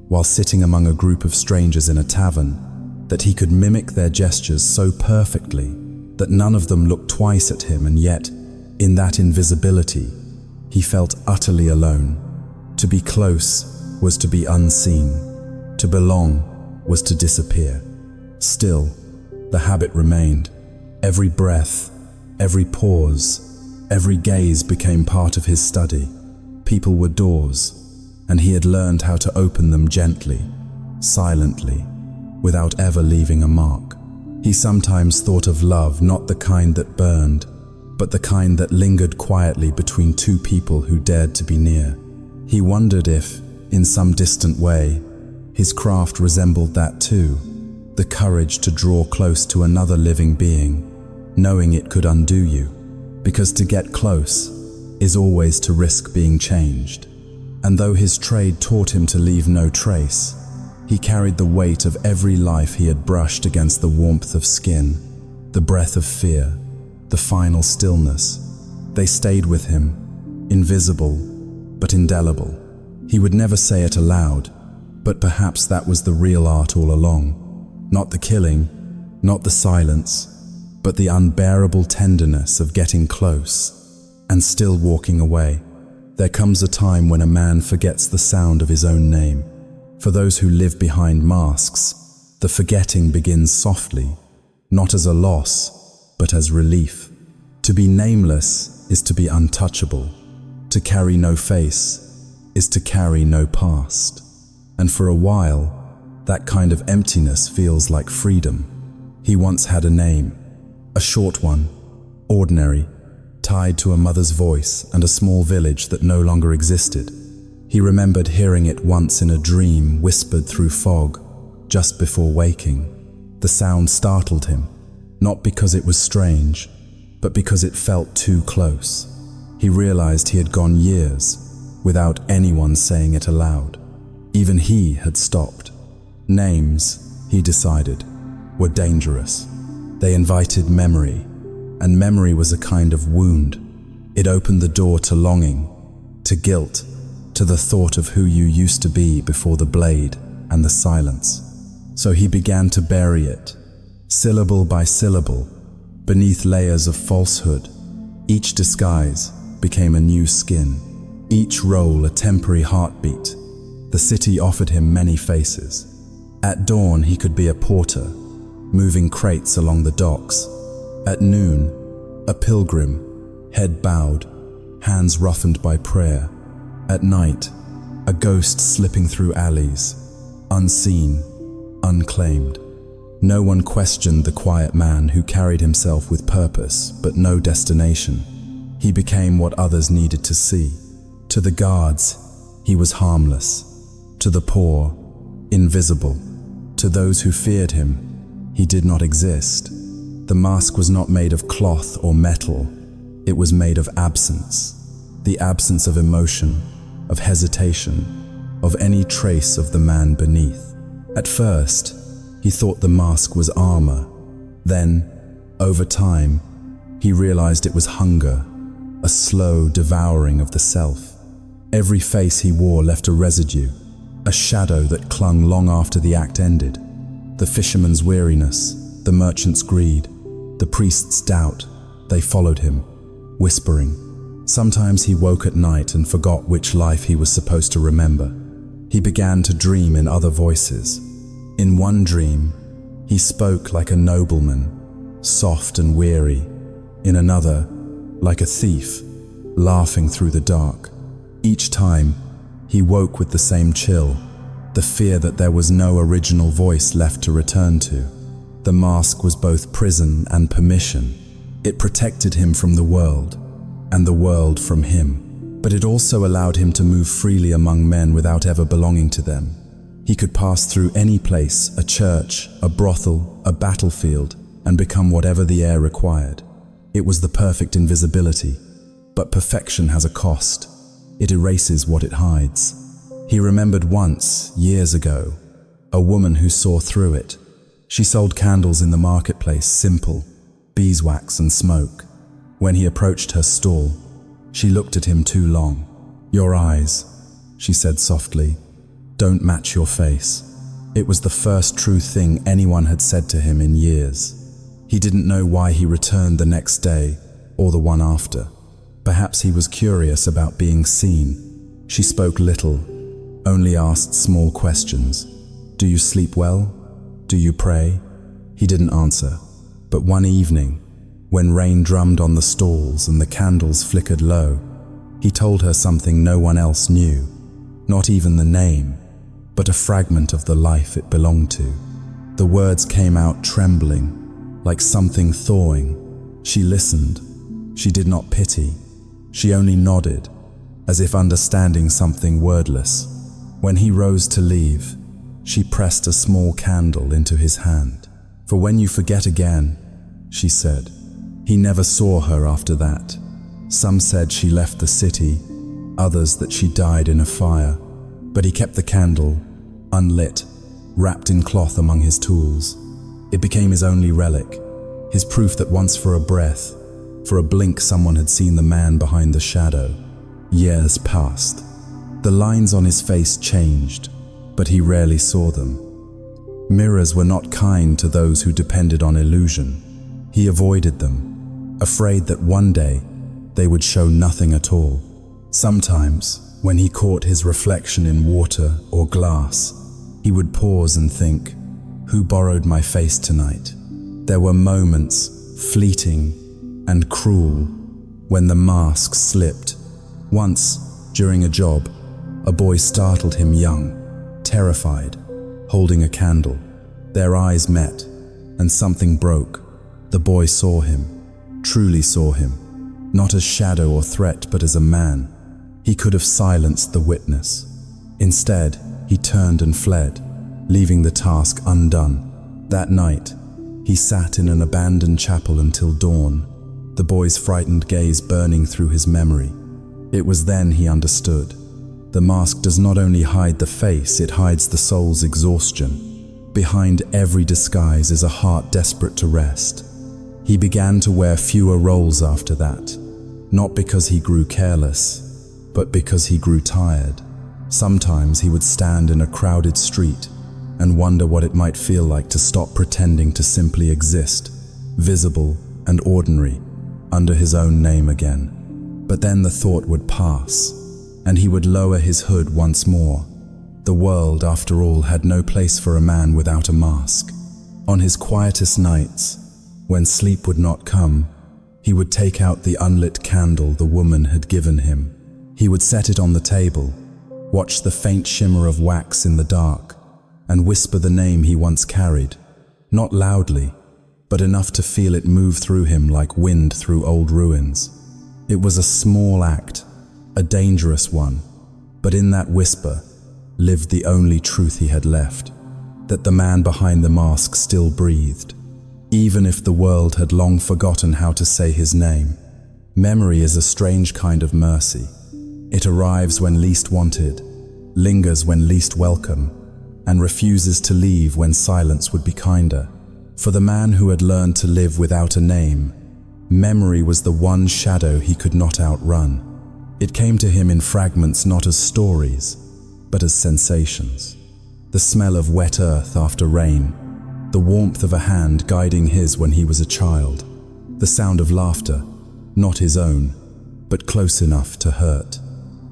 while sitting among a group of strangers in a tavern, that he could mimic their gestures so perfectly that none of them looked twice at him, and yet, in that invisibility, he felt utterly alone. To be close was to be unseen. To belong was to disappear. Still, the habit remained. Every breath, every pause, every gaze became part of his study. People were doors, and he had learned how to open them gently, silently, without ever leaving a mark. He sometimes thought of love, not the kind that burned, but the kind that lingered quietly between two people who dared to be near. He wondered if, in some distant way, his craft resembled that too, the courage to draw close to another living being, knowing it could undo you, because to get close is always to risk being changed. And though his trade taught him to leave no trace, he carried the weight of every life he had brushed against the warmth of skin, the breath of fear, the final stillness. They stayed with him, invisible but indelible. He would never say it aloud, but perhaps that was the real art all along. Not the killing, not the silence, but the unbearable tenderness of getting close and still walking away. There comes a time when a man forgets the sound of his own name. For those who live behind masks, the forgetting begins softly, not as a loss, but as relief. To be nameless is to be untouchable. To carry no face is to carry no past. And for a while, that kind of emptiness feels like freedom. He once had a name, a short one, ordinary, tied to a mother's voice and a small village that no longer existed. He remembered hearing it once in a dream whispered through fog, just before waking. The sound startled him, not because it was strange, but because it felt too close. He realized he had gone years without anyone saying it aloud. Even he had stopped. Names, he decided, were dangerous. They invited memory, and memory was a kind of wound. It opened the door to longing, to guilt, to the thought of who you used to be before the blade and the silence. So he began to bury it, syllable by syllable, beneath layers of falsehood. Each disguise became a new skin, each role a temporary heartbeat. The city offered him many faces. At dawn he could be a porter, moving crates along the docks. At noon, a pilgrim, head bowed, hands roughened by prayer. At night, a ghost slipping through alleys, unseen, unclaimed. No one questioned the quiet man who carried himself with purpose but no destination. He became what others needed to see. To the guards, he was harmless. To the poor, invisible. To those who feared him, he did not exist. The mask was not made of cloth or metal. It was made of absence. The absence of emotion, of hesitation, of any trace of the man beneath. At first, he thought the mask was armor. Then, over time, he realized it was hunger, a slow devouring of the self. Every face he wore left a residue, a shadow that clung long after the act ended. The fisherman's weariness, the merchant's greed, the priest's doubt, they followed him, whispering. Sometimes he woke at night and forgot which life he was supposed to remember. He began to dream in other voices. In one dream, he spoke like a nobleman, soft and weary. In another, like a thief, laughing through the dark. Each time, he woke with the same chill, the fear that there was no original voice left to return to. The mask was both prison and permission. It protected him from the world, and the world from him. But it also allowed him to move freely among men without ever belonging to them. He could pass through any place, a church, a brothel, a battlefield, and become whatever the air required. It was the perfect invisibility, but perfection has a cost. It erases what it hides. He remembered once, years ago, a woman who saw through it. She sold candles in the marketplace, simple, beeswax and smoke. When he approached her stall, she looked at him too long. "Your eyes," she said softly, "don't match your face." It was the first true thing anyone had said to him in years. He didn't know why he returned the next day or the one after. Perhaps he was curious about being seen. She spoke little, only asked small questions. "Do you sleep well? Do you pray?" He didn't answer. But one evening, when rain drummed on the stalls and the candles flickered low, he told her something no one else knew, not even the name, but a fragment of the life it belonged to. The words came out trembling, like something thawing. She listened. She did not pity. She only nodded, as if understanding something wordless. When he rose to leave, she pressed a small candle into his hand. "For when you forget again," she said. He never saw her after that. Some said she left the city, others that she died in a fire. But he kept the candle, unlit, wrapped in cloth among his tools. It became his only relic, his proof that once for a breath, for a blink, someone had seen the man behind the shadow. Years passed. The lines on his face changed, but he rarely saw them. Mirrors were not kind to those who depended on illusion. He avoided them, afraid that one day they would show nothing at all. Sometimes, when he caught his reflection in water or glass, he would pause and think, "Who borrowed my face tonight?" There were moments, fleeting and cruel, when the mask slipped. Once, during a job, a boy startled him young, terrified, holding a candle. Their eyes met, and something broke. The boy saw him, truly saw him, not as shadow or threat, but as a man. He could have silenced the witness. Instead, he turned and fled, leaving the task undone. That night, he sat in an abandoned chapel until dawn, the boy's frightened gaze burning through his memory. It was then he understood. The mask does not only hide the face, it hides the soul's exhaustion. Behind every disguise is a heart desperate to rest. He began to wear fewer roles after that, not because he grew careless, but because he grew tired. Sometimes he would stand in a crowded street and wonder what it might feel like to stop pretending to simply exist, visible and ordinary, under his own name again. But then the thought would pass, and he would lower his hood once more. The world, after all, had no place for a man without a mask. On his quietest nights, when sleep would not come, he would take out the unlit candle the woman had given him. He would set it on the table, watch the faint shimmer of wax in the dark, and whisper the name he once carried, not loudly, but enough to feel it move through him like wind through old ruins. It was a small act, a dangerous one, but in that whisper lived the only truth he had left, that the man behind the mask still breathed, even if the world had long forgotten how to say his name. Memory is a strange kind of mercy. It arrives when least wanted, lingers when least welcome, and refuses to leave when silence would be kinder. For the man who had learned to live without a name, memory was the one shadow he could not outrun. It came to him in fragments, not as stories, but as sensations. The smell of wet earth after rain, the warmth of a hand guiding his when he was a child, the sound of laughter, not his own, but close enough to hurt.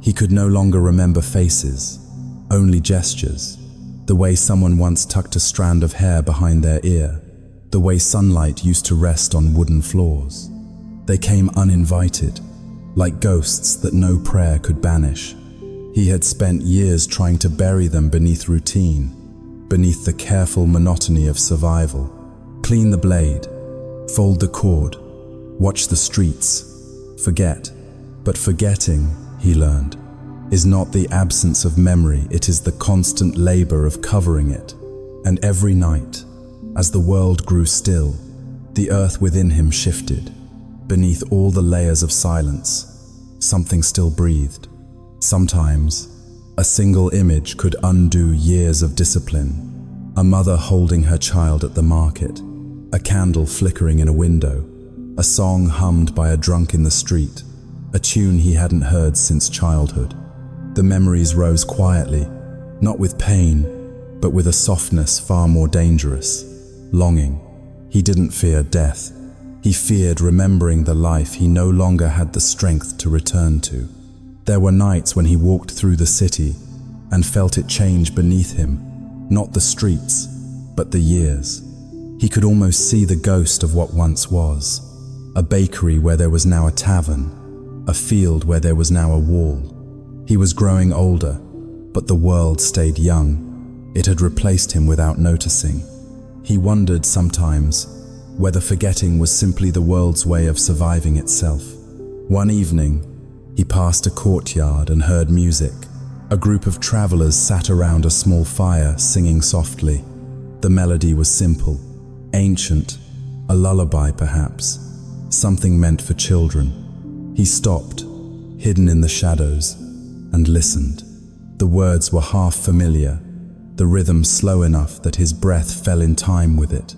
He could no longer remember faces, only gestures, the way someone once tucked a strand of hair behind their ear, the way sunlight used to rest on wooden floors. They came uninvited, like ghosts that no prayer could banish. He had spent years trying to bury them beneath routine, beneath the careful monotony of survival. Clean the blade, fold the cord, Watch the streets. Forget. But forgetting, he learned, is not the absence of memory, it is the constant labor of covering it. And every night, as the world grew still, the earth within him shifted. Beneath all the layers of silence, something still breathed. Sometimes, a single image could undo years of discipline. A mother holding her child at the market, a candle flickering in a window, a song hummed by a drunk in the street, a tune he hadn't heard since childhood. The memories rose quietly, not with pain, but with a softness far more dangerous, longing. He didn't fear death. He feared remembering the life he no longer had the strength to return to. There were nights when he walked through the city and felt it change beneath him, not the streets, but the years. He could almost see the ghost of what once was, a bakery where there was now a tavern, a field where there was now a wall. He was growing older, but the world stayed young. It had replaced him without noticing. He wondered sometimes whether forgetting was simply the world's way of surviving itself. One evening, he passed a courtyard and heard music. A group of travelers sat around a small fire, singing softly. The melody was simple, ancient, a lullaby perhaps, something meant for children. He stopped, hidden in the shadows, and listened. The words were half familiar, the rhythm slow enough that his breath fell in time with it.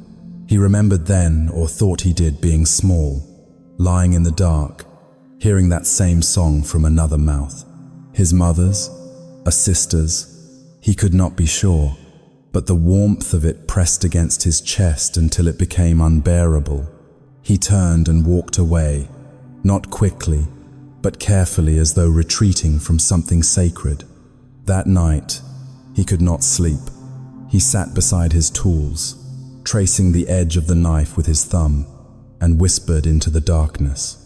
He remembered then, or thought he did, being small, lying in the dark, hearing that same song from another mouth. His mother's, a sister's, he could not be sure, but the warmth of it pressed against his chest until it became unbearable. He turned and walked away, not quickly, but carefully, as though retreating from something sacred. That night, he could not sleep. He sat beside his tools, tracing the edge of the knife with his thumb, and whispered into the darkness.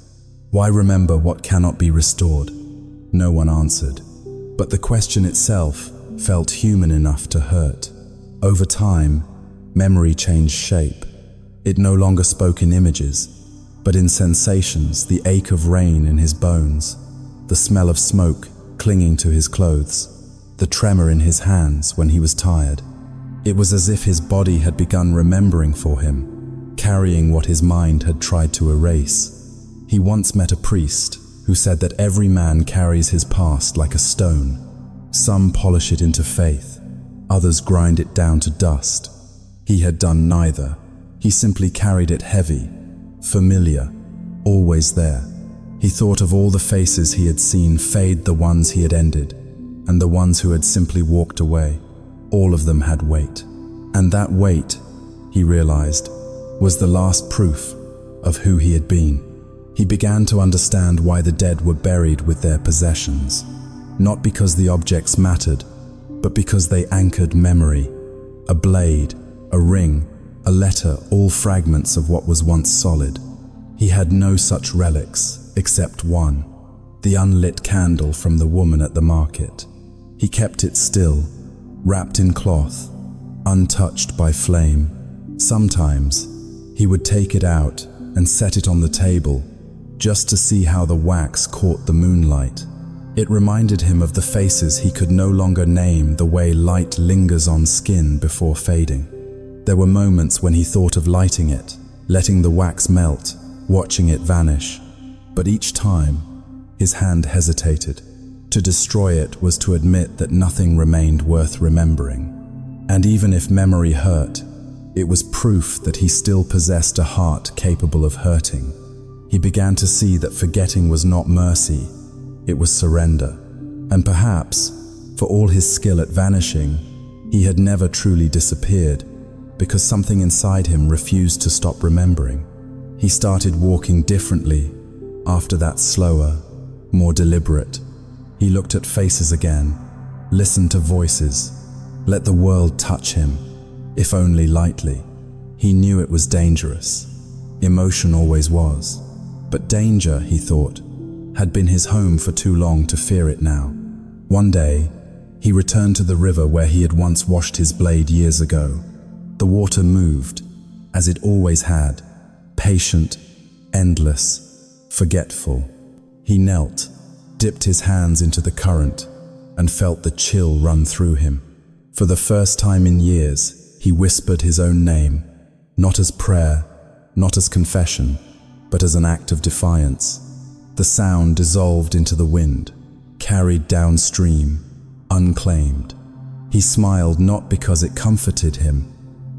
Why remember what cannot be restored? No one answered, but the question itself felt human enough to hurt. Over time, memory changed shape. It no longer spoke in images, but in sensations, the ache of rain in his bones, the smell of smoke clinging to his clothes, the tremor in his hands when he was tired. It was as if his body had begun remembering for him, carrying what his mind had tried to erase. He once met a priest who said that every man carries his past like a stone. Some polish it into faith, others grind it down to dust. He had done neither. He simply carried it heavy, familiar, always there. He thought of all the faces he had seen fade, the ones he had ended, and the ones who had simply walked away. All of them had weight. And that weight, he realized, was the last proof of who he had been. He began to understand why the dead were buried with their possessions, not because the objects mattered, but because they anchored memory. A blade, a ring, a letter, all fragments of what was once solid. He had no such relics, except one, the unlit candle from the woman at the market. He kept it still, wrapped in cloth, untouched by flame. Sometimes, he would take it out and set it on the table, just to see how the wax caught the moonlight. It reminded him of the faces he could no longer name, the way light lingers on skin before fading. There were moments when he thought of lighting it, letting the wax melt, watching it vanish. But each time, his hand hesitated. To destroy it was to admit that nothing remained worth remembering. And even if memory hurt, it was proof that he still possessed a heart capable of hurting. He began to see that forgetting was not mercy, it was surrender. And perhaps, for all his skill at vanishing, he had never truly disappeared, because something inside him refused to stop remembering. He started walking differently after that, slower, more deliberate. He looked at faces again, listened to voices, let the world touch him, if only lightly. He knew it was dangerous. Emotion always was. But danger, he thought, had been his home for too long to fear it now. One day, he returned to the river where he had once washed his blade years ago. The water moved, as it always had, patient, endless, forgetful. He knelt, dipped his hands into the current, and felt the chill run through him. For the first time in years, he whispered his own name, not as prayer, not as confession, but as an act of defiance. The sound dissolved into the wind, carried downstream, unclaimed. He smiled not because it comforted him,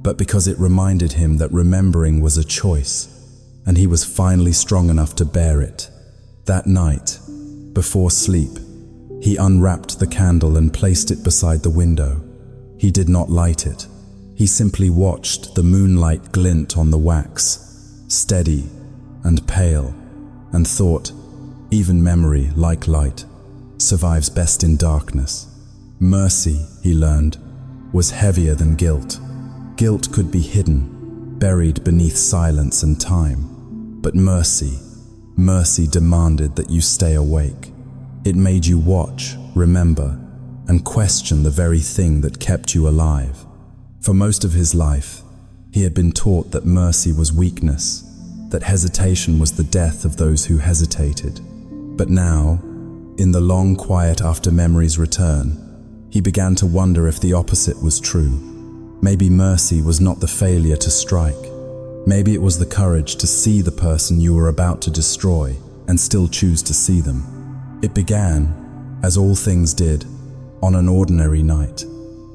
but because it reminded him that remembering was a choice, and he was finally strong enough to bear it. That night, before sleep, he unwrapped the candle and placed it beside the window. He did not light it. He simply watched the moonlight glint on the wax, steady and pale, and thought, even memory, like light, survives best in darkness. Mercy, he learned, was heavier than guilt. Guilt could be hidden, buried beneath silence and time. But mercy demanded that you stay awake. It made you watch, remember, and question the very thing that kept you alive. For most of his life, he had been taught that mercy was weakness, that hesitation was the death of those who hesitated. But now, in the long quiet after memory's return, he began to wonder if the opposite was true. Maybe mercy was not the failure to strike. Maybe it was the courage to see the person you were about to destroy and still choose to see them. It began, as all things did, on an ordinary night.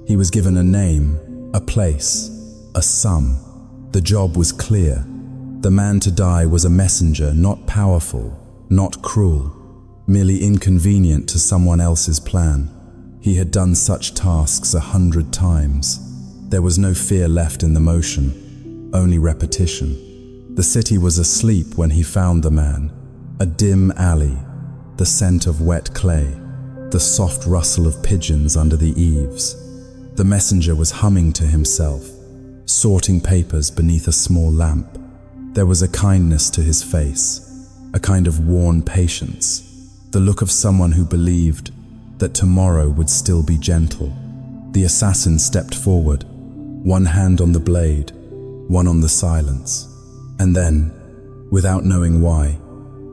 He was given a name, a place, a sum. The job was clear. The man to die was a messenger, not powerful, not cruel, merely inconvenient to someone else's plan. He had done such tasks 100 times. There was no fear left in the motion, only repetition. The city was asleep when he found the man. A dim alley, the scent of wet clay, the soft rustle of pigeons under the eaves. The messenger was humming to himself, sorting papers beneath a small lamp. There was a kindness to his face, a kind of worn patience, the look of someone who believed that tomorrow would still be gentle. The assassin stepped forward, one hand on the blade, one on the silence. And then, without knowing why,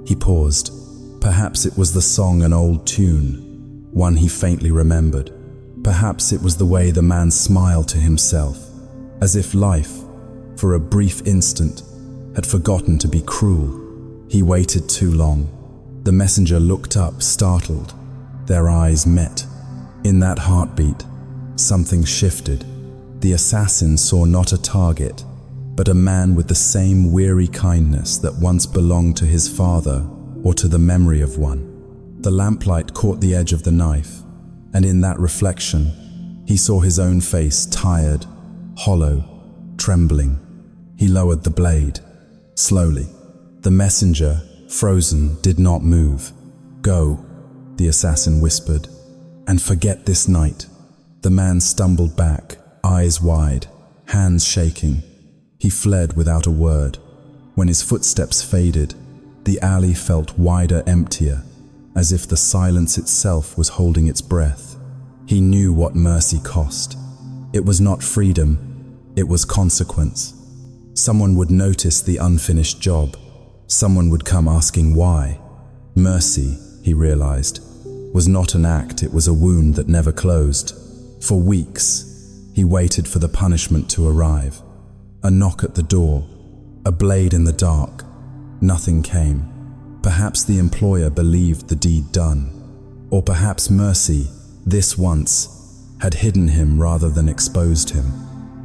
he paused. Perhaps it was the song an old tune, one he faintly remembered. Perhaps it was the way the man smiled to himself, as if life, for a brief instant, had forgotten to be cruel. He waited too long. The messenger looked up, startled. Their eyes met. In that heartbeat, something shifted. The assassin saw not a target, but a man with the same weary kindness that once belonged to his father or to the memory of one. The lamplight caught the edge of the knife, and in that reflection, he saw his own face, tired, hollow, trembling. He lowered the blade. Slowly, the messenger, frozen, did not move. "Go," the assassin whispered, "and forget this night." The man stumbled back, eyes wide, hands shaking. He fled without a word. When his footsteps faded, the alley felt wider, emptier, as if the silence itself was holding its breath. He knew what mercy cost. It was not freedom, it was consequence. Someone would notice the unfinished job. Someone would come asking why. Mercy, he realized, was not an act, it was a wound that never closed. For weeks, he waited for the punishment to arrive. A knock at the door, a blade in the dark. Nothing came. Perhaps the employer believed the deed done. Or perhaps mercy, this once, had hidden him rather than exposed him.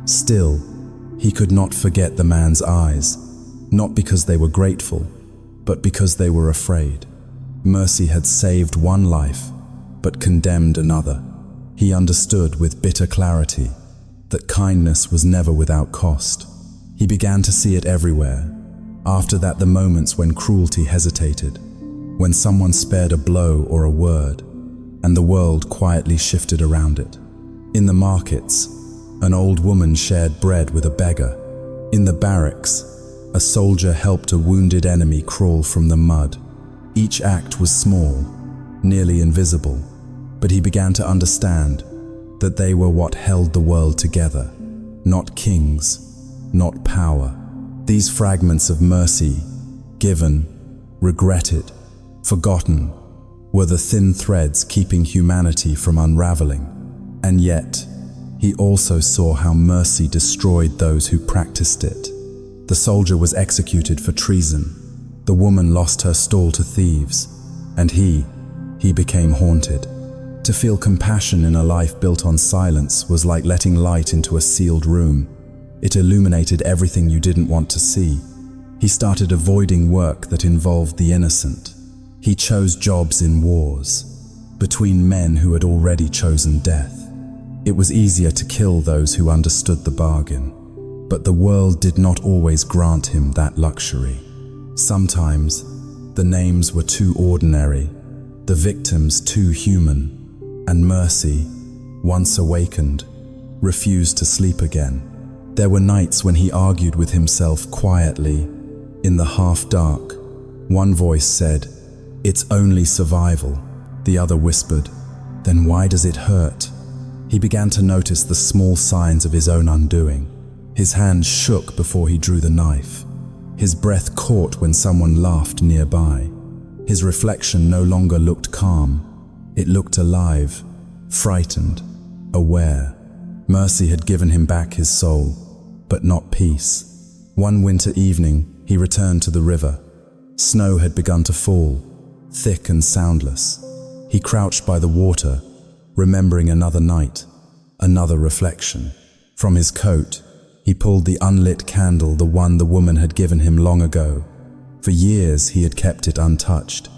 Still, he could not forget the man's eyes, not because they were grateful, but because they were afraid. Mercy had saved one life, but condemned another. He understood with bitter clarity that kindness was never without cost. He began to see it everywhere. After that, the moments when cruelty hesitated, when someone spared a blow or a word, and the world quietly shifted around it. In the markets, an old woman shared bread with a beggar. In the barracks, a soldier helped a wounded enemy crawl from the mud. Each act was small, nearly invisible, but he began to understand that they were what held the world together. Not kings, not power. These fragments of mercy given, regretted, forgotten, were the thin threads keeping humanity from unraveling. And yet, he also saw how mercy destroyed those who practiced it. The soldier was executed for treason. The woman lost her stall to thieves. And he became haunted. To feel compassion in a life built on silence was like letting light into a sealed room. It illuminated everything you didn't want to see. He started avoiding work that involved the innocent. He chose jobs in wars, between men who had already chosen death. It was easier to kill those who understood the bargain, but the world did not always grant him that luxury. Sometimes, the names were too ordinary, the victims too human, and mercy, once awakened, refused to sleep again. There were nights when he argued with himself quietly. In the half-dark, one voice said, "It's only survival." The other whispered, "Then why does it hurt?" He began to notice the small signs of his own undoing. His hand shook before he drew the knife. His breath caught when someone laughed nearby. His reflection no longer looked calm. It looked alive, frightened, aware. Mercy had given him back his soul, but not peace. One winter evening, he returned to the river. Snow had begun to fall, thick and soundless. He crouched by the water, remembering another night, another reflection. From his coat, he pulled the unlit candle, the one the woman had given him long ago. For years he had kept it untouched,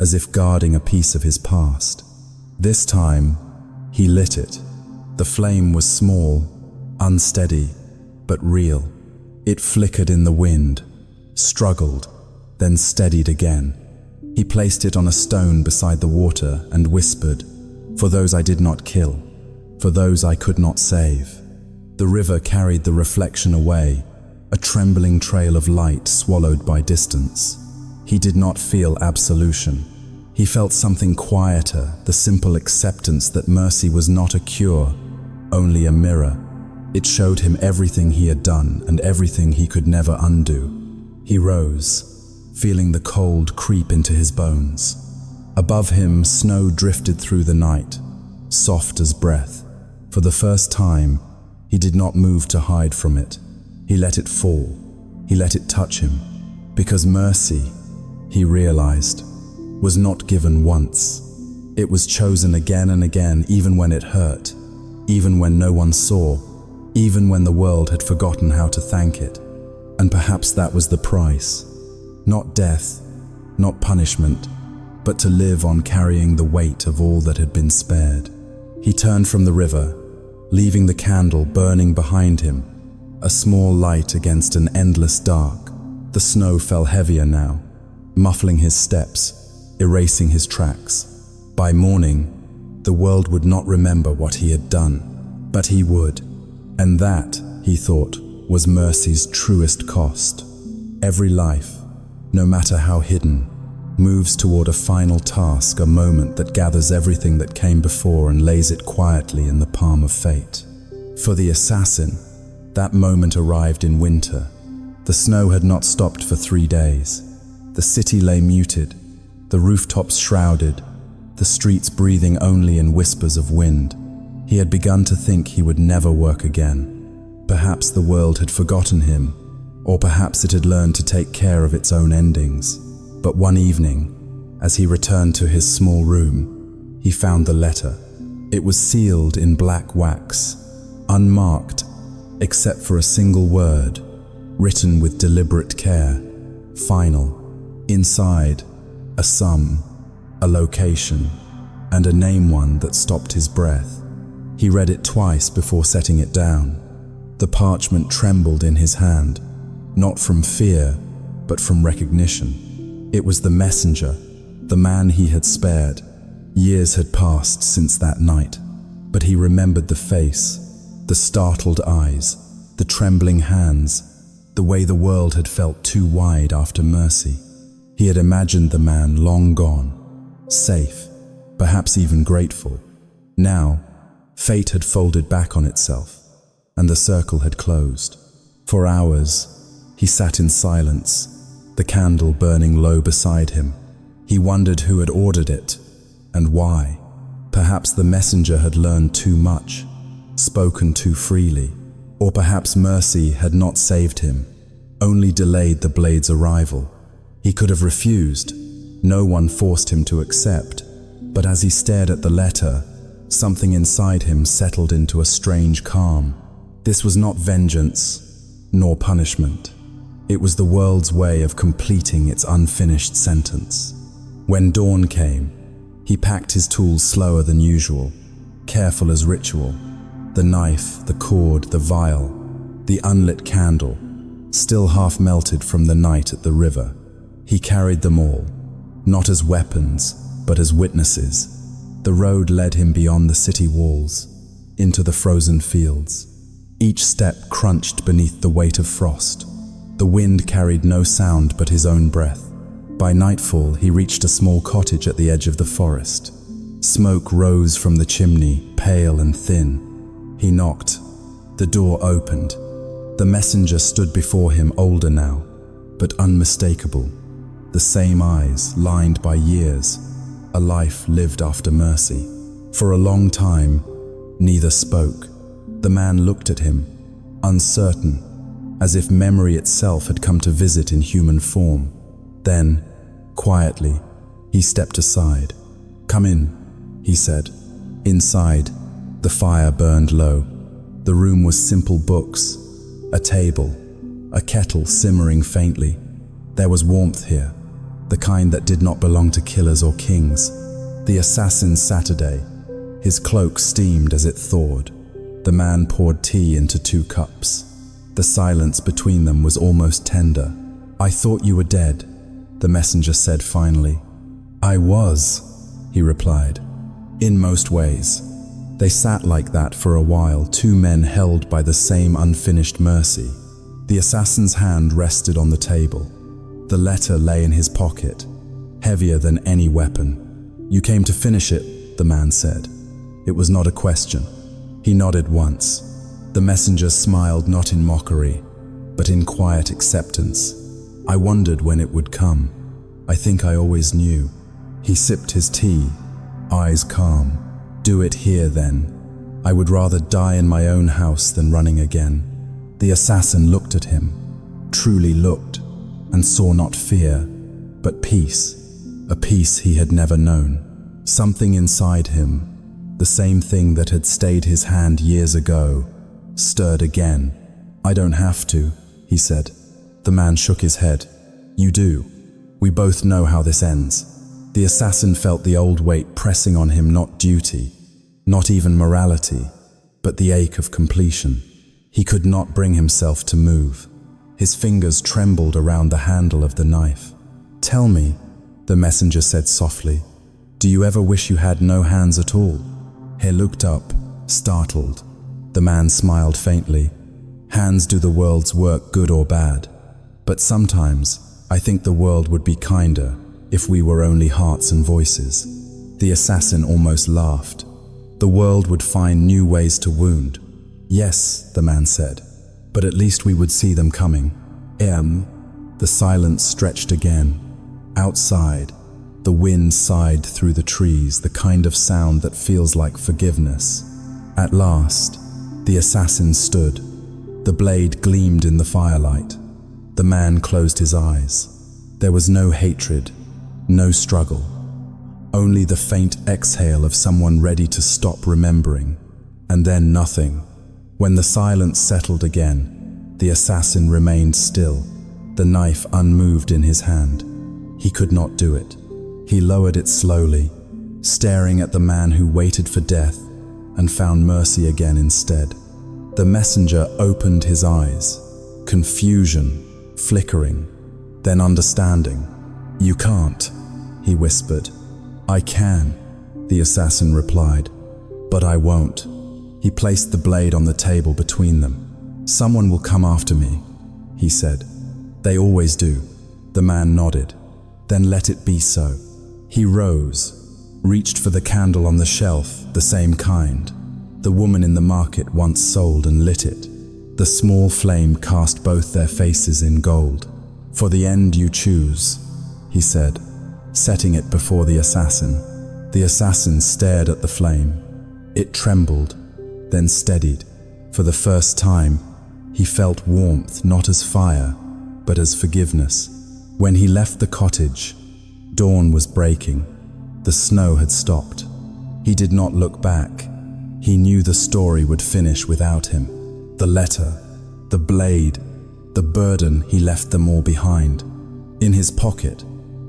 as if guarding a piece of his past. This time, he lit it. The flame was small, unsteady, but real. It flickered in the wind, struggled, then steadied again. He placed it on a stone beside the water and whispered, "For those I did not kill, for those I could not save." The river carried the reflection away, a trembling trail of light swallowed by distance. He did not feel absolution. He felt something quieter, the simple acceptance that mercy was not a cure, only a mirror. It showed him everything he had done and everything he could never undo. He rose, feeling the cold creep into his bones. Above him, snow drifted through the night, soft as breath. For the first time, he did not move to hide from it. He let it fall. He let it touch him. Because mercy, he realized, was not given once. It was chosen again and again, even when it hurt, even when no one saw, even when the world had forgotten how to thank it. And perhaps that was the price. Not death, not punishment, but to live on carrying the weight of all that had been spared. He turned from the river, leaving the candle burning behind him, a small light against an endless dark. The snow fell heavier now, muffling his steps, erasing his tracks. By morning, the world would not remember what he had done, but he would. And that, he thought, was mercy's truest cost. Every life, no matter how hidden, moves toward a final task, a moment that gathers everything that came before and lays it quietly in the palm of fate. For the assassin, that moment arrived in winter. The snow had not stopped for 3 days. The city lay muted, the rooftops shrouded, the streets breathing only in whispers of wind. He had begun to think he would never work again. Perhaps the world had forgotten him, or perhaps it had learned to take care of its own endings. But one evening, as he returned to his small room, he found the letter. It was sealed in black wax, unmarked, except for a single word, written with deliberate care, final. Inside, a sum, a location, and a name, one that stopped his breath. He read it twice before setting it down. The parchment trembled in his hand, not from fear, but from recognition. It was the messenger, the man he had spared. Years had passed since that night, but he remembered the face, the startled eyes, the trembling hands, the way the world had felt too wide after mercy. He had imagined the man long gone, safe, perhaps even grateful. Now, fate had folded back on itself, and the circle had closed. For hours, he sat in silence, the candle burning low beside him. He wondered who had ordered it, and why. Perhaps the messenger had learned too much, spoken too freely, or perhaps mercy had not saved him, only delayed the blade's arrival. He could have refused. No one forced him to accept. But as he stared at the letter, something inside him settled into a strange calm. This was not vengeance, nor punishment. It was the world's way of completing its unfinished sentence. When dawn came, he packed his tools slower than usual, careful as ritual. The knife, the cord, the vial, the unlit candle, still half melted from the night at the river. He carried them all, not as weapons, but as witnesses. The road led him beyond the city walls, into the frozen fields. Each step crunched beneath the weight of frost. The wind carried no sound but his own breath. By nightfall, he reached a small cottage at the edge of the forest. Smoke rose from the chimney, pale and thin. He knocked. The door opened. The messenger stood before him, older now, but unmistakable. The same eyes, lined by years, a life lived after mercy. For a long time, neither spoke. The man looked at him, uncertain, as if memory itself had come to visit in human form. Then, quietly, he stepped aside. "Come in," he said. Inside, the fire burned low. The room was simple books, a table, a kettle simmering faintly. There was warmth here, the kind that did not belong to killers or kings. The assassin's Saturday. His cloak steamed as it thawed. The man poured tea into 2 cups. The silence between them was almost tender. "I thought you were dead," the messenger said finally. "I was," he replied. "In most ways." They sat like that for a while, 2 men held by the same unfinished mercy. The assassin's hand rested on the table. The letter lay in his pocket, heavier than any weapon. "You came to finish it," the man said. It was not a question. He nodded once. The messenger smiled, not in mockery, but in quiet acceptance. "I wondered when it would come. I think I always knew." He sipped his tea, eyes calm. "Do it here then. I would rather die in my own house than running again." The assassin looked at him, truly looked, and saw not fear, but peace, a peace he had never known. Something inside him, the same thing that had stayed his hand years ago, stirred again. "I don't have to," he said. The man shook his head. "You do. We both know how this ends." The assassin felt the old weight pressing on him, not duty, not even morality, but the ache of completion. He could not bring himself to move. His fingers trembled around the handle of the knife. "Tell me," the messenger said softly, "do you ever wish you had no hands at all?" He looked up, startled. The man smiled faintly. "Hands do the world's work, good or bad. But sometimes I think the world would be kinder if we were only hearts and voices." The assassin almost laughed. "The world would find new ways to wound." "Yes," the man said, "but at least we would see them coming." The silence stretched again. Outside, the wind sighed through the trees, the kind of sound that feels like forgiveness. At last, the assassin stood. The blade gleamed in the firelight. The man closed his eyes. There was no hatred, no struggle. Only the faint exhale of someone ready to stop remembering. And then nothing. When the silence settled again, the assassin remained still, the knife unmoved in his hand. He could not do it. He lowered it slowly, staring at the man who waited for death and found mercy again instead. The messenger opened his eyes, confusion, flickering, then understanding. "You can't," he whispered. "I can," the assassin replied, "but I won't." He placed the blade on the table between them. "Someone will come after me," he said. "They always do." The man nodded. "Then let it be so." He rose, reached for the candle on the shelf, the same kind the woman in the market once sold, and lit it. The small flame cast both their faces in gold. "For the end you choose," he said, setting it before the assassin. The assassin stared at the flame. It trembled, then steadied. For the first time, he felt warmth not as fire, but as forgiveness. When he left the cottage, dawn was breaking. The snow had stopped. He did not look back. He knew the story would finish without him. The letter, the blade, the burden, he left them all behind. In his pocket,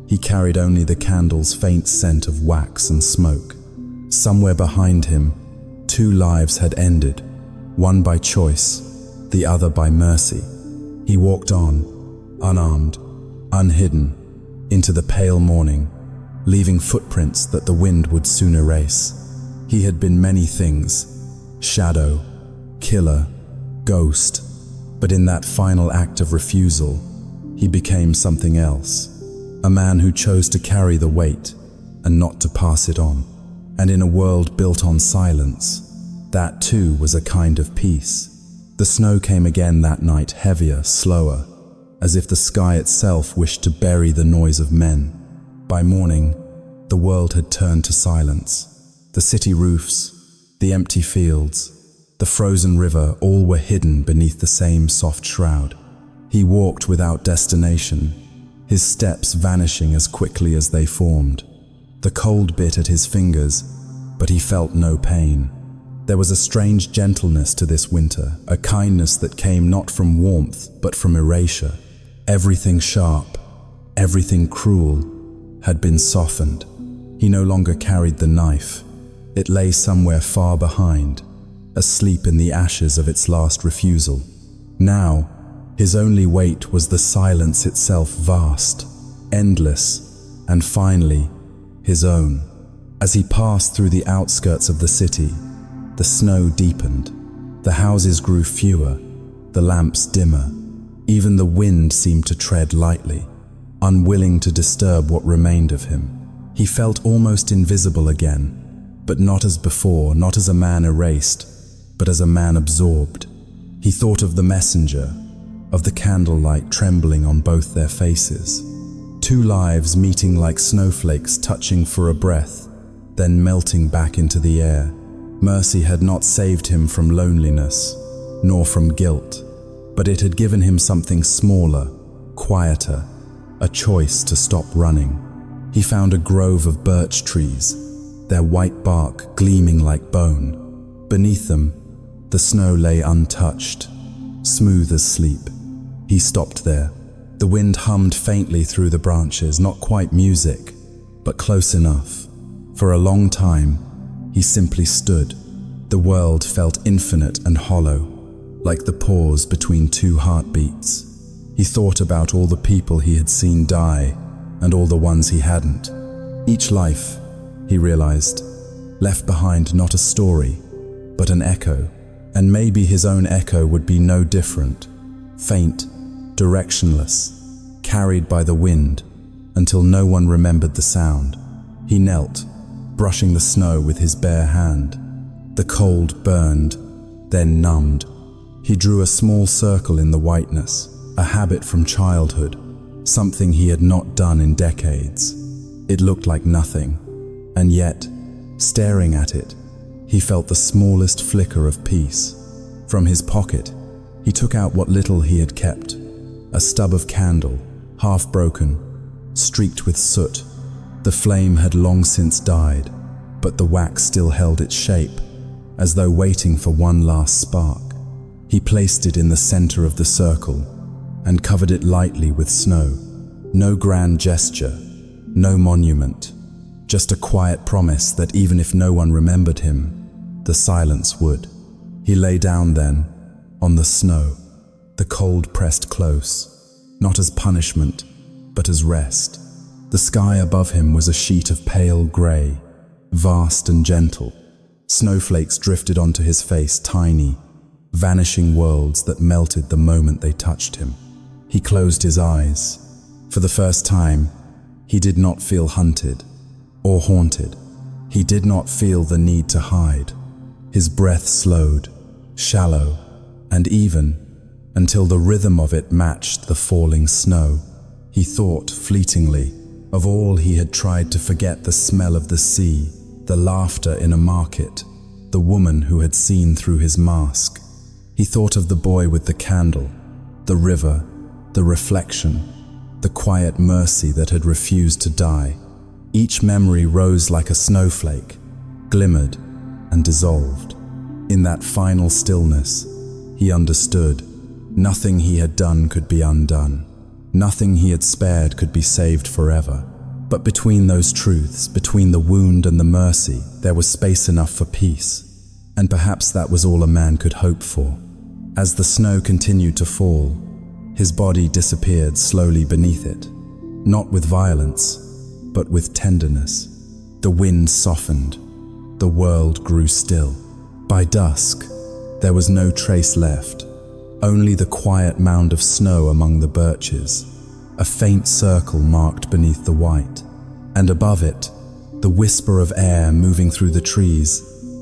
he carried only the candle's faint scent of wax and smoke. Somewhere behind him, 2 lives had ended, one by choice, the other by mercy. He walked on, unarmed, unhidden, into the pale morning, leaving footprints that the wind would soon erase. He had been many things: shadow, killer, ghost, but in that final act of refusal, he became something else. A man who chose to carry the weight and not to pass it on. And in a world built on silence, that too was a kind of peace. The snow came again that night, heavier, slower, as if the sky itself wished to bury the noise of men. By morning, the world had turned to silence. The city roofs, the empty fields, the frozen river, all were hidden beneath the same soft shroud. He walked without destination, his steps vanishing as quickly as they formed. The cold bit at his fingers, but he felt no pain. There was a strange gentleness to this winter, a kindness that came not from warmth, but from erasure. Everything sharp, everything cruel, had been softened. He no longer carried the knife. It lay somewhere far behind, asleep in the ashes of its last refusal. Now, his only weight was the silence itself, vast, endless, and finally, his own. As he passed through the outskirts of the city, the snow deepened. The houses grew fewer, the lamps dimmer. Even the wind seemed to tread lightly, unwilling to disturb what remained of him. He felt almost invisible again, but not as before, not as a man erased, but as a man absorbed. He thought of the messenger, of the candlelight trembling on both their faces. 2 lives meeting like snowflakes, touching for a breath, then melting back into the air. Mercy had not saved him from loneliness, nor from guilt, but it had given him something smaller, quieter, a choice to stop running. He found a grove of birch trees, their white bark gleaming like bone. Beneath them, the snow lay untouched, smooth as sleep. He stopped there. The wind hummed faintly through the branches, not quite music, but close enough. For a long time, he simply stood. The world felt infinite and hollow, like the pause between 2 heartbeats. He thought about all the people he had seen die, and all the ones he hadn't. Each life, he realized, left behind not a story, but an echo. And maybe his own echo would be no different, faint, directionless, carried by the wind, until no one remembered the sound. He knelt, brushing the snow with his bare hand. The cold burned, then numbed. He drew a small circle in the whiteness, a habit from childhood, something he had not done in decades. It looked like nothing, and yet, staring at it, he felt the smallest flicker of peace. From his pocket, he took out what little he had kept, a stub of candle, half broken, streaked with soot. The flame had long since died, but the wax still held its shape, as though waiting for one last spark. He placed it in the center of the circle and covered it lightly with snow. No grand gesture, no monument, just a quiet promise that even if no one remembered him, the silence would. He lay down then, on the snow, the cold pressed close, not as punishment, but as rest. The sky above him was a sheet of pale grey, vast and gentle. Snowflakes drifted onto his face, tiny, vanishing worlds that melted the moment they touched him. He closed his eyes. For the first time, he did not feel hunted or haunted. He did not feel the need to hide. His breath slowed, shallow, and even, until the rhythm of it matched the falling snow. He thought fleetingly of all he had tried to forget: the smell of the sea, the laughter in a market, the woman who had seen through his mask. He thought of the boy with the candle, the river, the reflection, the quiet mercy that had refused to die. Each memory rose like a snowflake, glimmered and dissolved. In that final stillness, he understood. Nothing he had done could be undone. Nothing he had spared could be saved forever. But between those truths, between the wound and the mercy, there was space enough for peace. And perhaps that was all a man could hope for. As the snow continued to fall, his body disappeared slowly beneath it, not with violence, but with tenderness. The wind softened. The world grew still. By dusk, there was no trace left, only the quiet mound of snow among the birches, a faint circle marked beneath the white, and above it, the whisper of air moving through the trees,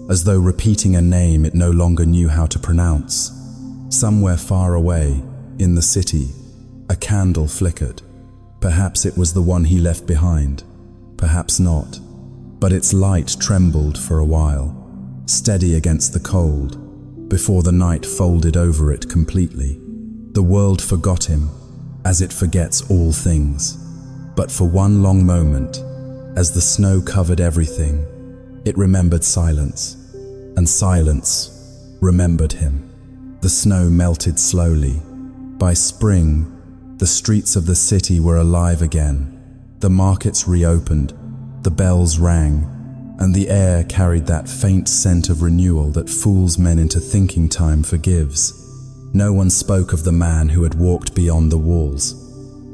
as though repeating a name it no longer knew how to pronounce. Somewhere far away, in the city, a candle flickered. Perhaps it was the one he left behind, perhaps not, but its light trembled for a while, steady against the cold, before the night folded over it completely. The world forgot him, as it forgets all things. But for one long moment, as the snow covered everything, it remembered silence, and silence remembered him. The snow melted slowly. By spring, the streets of the city were alive again. The markets reopened, the bells rang, and the air carried that faint scent of renewal that fools men into thinking time forgives. No one spoke of the man who had walked beyond the walls.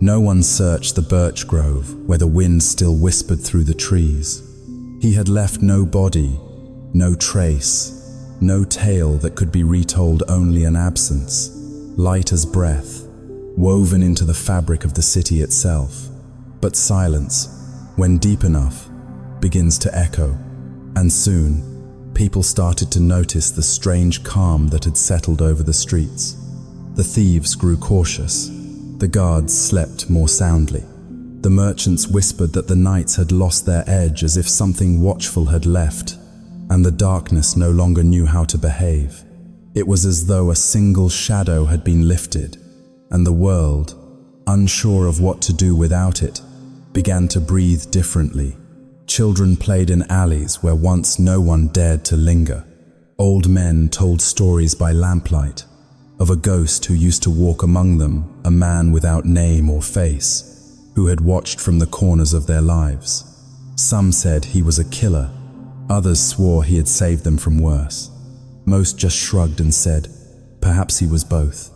No one searched the birch grove where the wind still whispered through the trees. He had left no body, no trace, no tale that could be retold, only an absence, light as breath, woven into the fabric of the city itself. But silence, when deep enough, begins to echo, and soon, people started to notice the strange calm that had settled over the streets. The thieves grew cautious. The guards slept more soundly. The merchants whispered that the nights had lost their edge, as if something watchful had left, and the darkness no longer knew how to behave. It was as though a single shadow had been lifted, and the world, unsure of what to do without it, began to breathe differently. Children played in alleys where once no one dared to linger. Old men told stories by lamplight of a ghost who used to walk among them, a man without name or face, who had watched from the corners of their lives. Some said he was a killer. Others swore he had saved them from worse. Most just shrugged and said, perhaps he was both.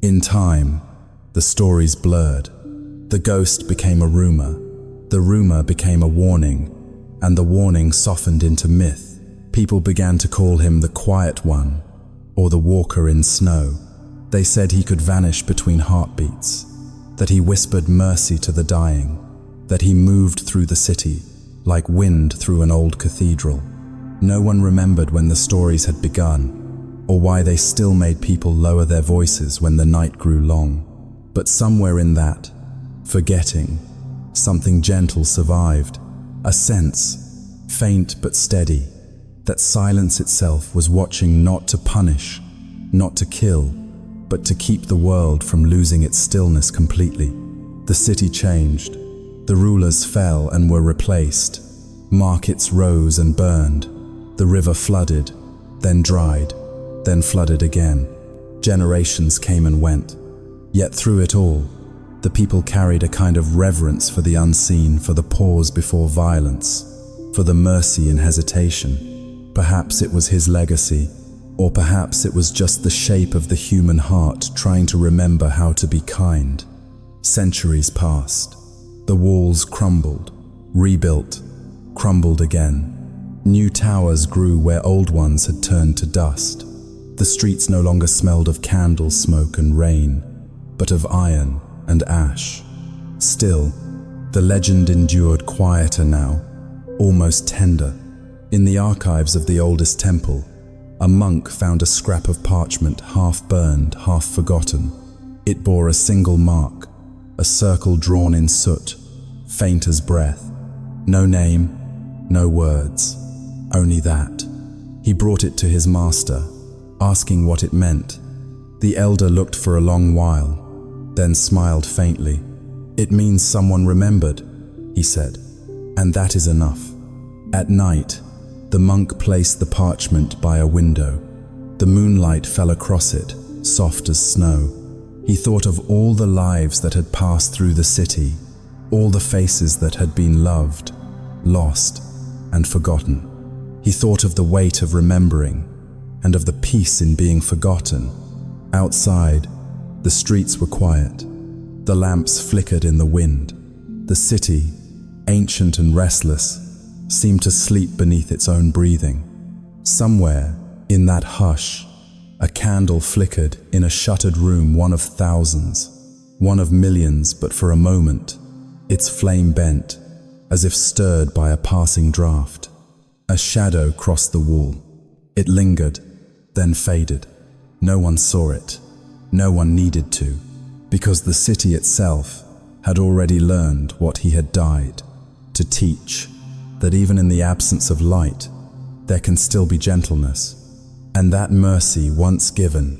In time, the stories blurred. The ghost became a rumor. The rumor became a warning, and the warning softened into myth. People began to call him the Quiet One, or the Walker in Snow. They said he could vanish between heartbeats, that he whispered mercy to the dying, that he moved through the city like wind through an old cathedral. No one remembered when the stories had begun, or why they still made people lower their voices when the night grew long. But somewhere in that, forgetting, something gentle survived, a sense, faint but steady, that silence itself was watching, not to punish, not to kill, but to keep the world from losing its stillness completely. The city changed. The rulers fell and were replaced. Markets rose and burned. The river flooded, then dried, then flooded again. Generations came and went. Yet through it all, the people carried a kind of reverence for the unseen, for the pause before violence, for the mercy in hesitation. Perhaps it was his legacy, or perhaps it was just the shape of the human heart trying to remember how to be kind. Centuries passed. The walls crumbled, rebuilt, crumbled again. New towers grew where old ones had turned to dust. The streets no longer smelled of candle smoke and rain, but of iron and ash. Still, the legend endured, quieter now, almost tender. In the archives of the oldest temple, a monk found a scrap of parchment, half burned, half forgotten. It bore a single mark, a circle drawn in soot, faint as breath. No name, no words, only that. He brought it to his master, asking what it meant. The elder looked for a long while, then smiled faintly. "It means someone remembered," he said, "and that is enough." At night, the monk placed the parchment by a window. The moonlight fell across it, soft as snow. He thought of all the lives that had passed through the city, all the faces that had been loved, lost, and forgotten. He thought of the weight of remembering, and of the peace in being forgotten. Outside, the streets were quiet. The lamps flickered in the wind. The city, ancient and restless, seemed to sleep beneath its own breathing. Somewhere, in that hush, a candle flickered in a shuttered room, one of thousands, one of millions, but for a moment, its flame bent, as if stirred by a passing draft. A shadow crossed the wall. It lingered, then faded. No one saw it. No one needed to, because the city itself had already learned what he had died to teach, that even in the absence of light, there can still be gentleness, and that mercy once given,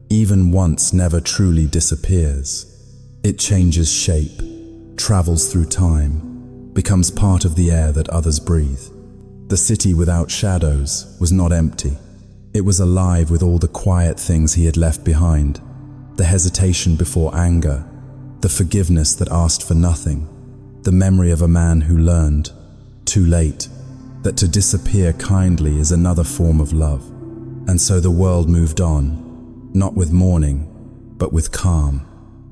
even once, never truly disappears. It changes shape, travels through time, becomes part of the air that others breathe. The city without shadows was not empty. It was alive with all the quiet things he had left behind, the hesitation before anger, the forgiveness that asked for nothing, the memory of a man who learned, too late, that to disappear kindly is another form of love. And so the world moved on, not with mourning, but with calm.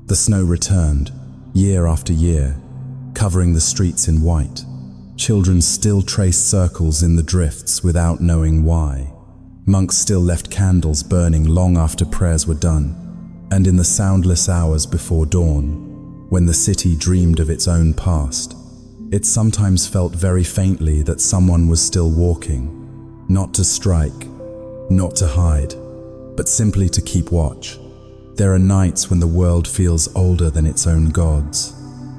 The snow returned, year after year, covering the streets in white. Children still traced circles in the drifts without knowing why. Monks still left candles burning long after prayers were done. And in the soundless hours before dawn, when the city dreamed of its own past, it sometimes felt very faintly that someone was still walking, not to strike, not to hide, but simply to keep watch. There are nights when the world feels older than its own gods,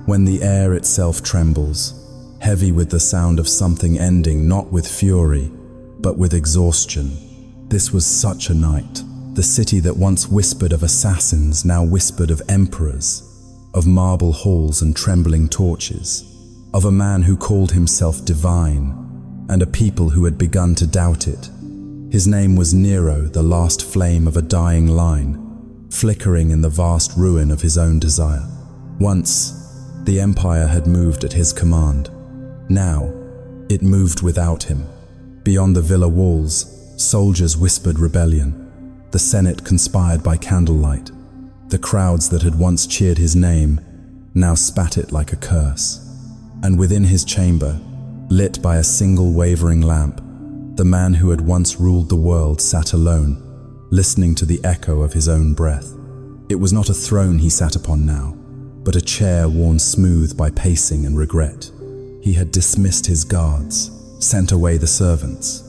when the air itself trembles, heavy with the sound of something ending, not with fury, but with exhaustion. This was such a night. The city that once whispered of assassins now whispered of emperors, of marble halls and trembling torches, of a man who called himself divine, and a people who had begun to doubt it. His name was Nero, the last flame of a dying line, flickering in the vast ruin of his own desire. Once, the empire had moved at his command. Now, it moved without him. Beyond the villa walls, soldiers whispered rebellion. The Senate conspired by candlelight. The crowds that had once cheered his name now spat it like a curse. And within his chamber, lit by a single wavering lamp, the man who had once ruled the world sat alone, listening to the echo of his own breath. It was not a throne he sat upon now, but a chair worn smooth by pacing and regret. He had dismissed his guards, sent away the servants.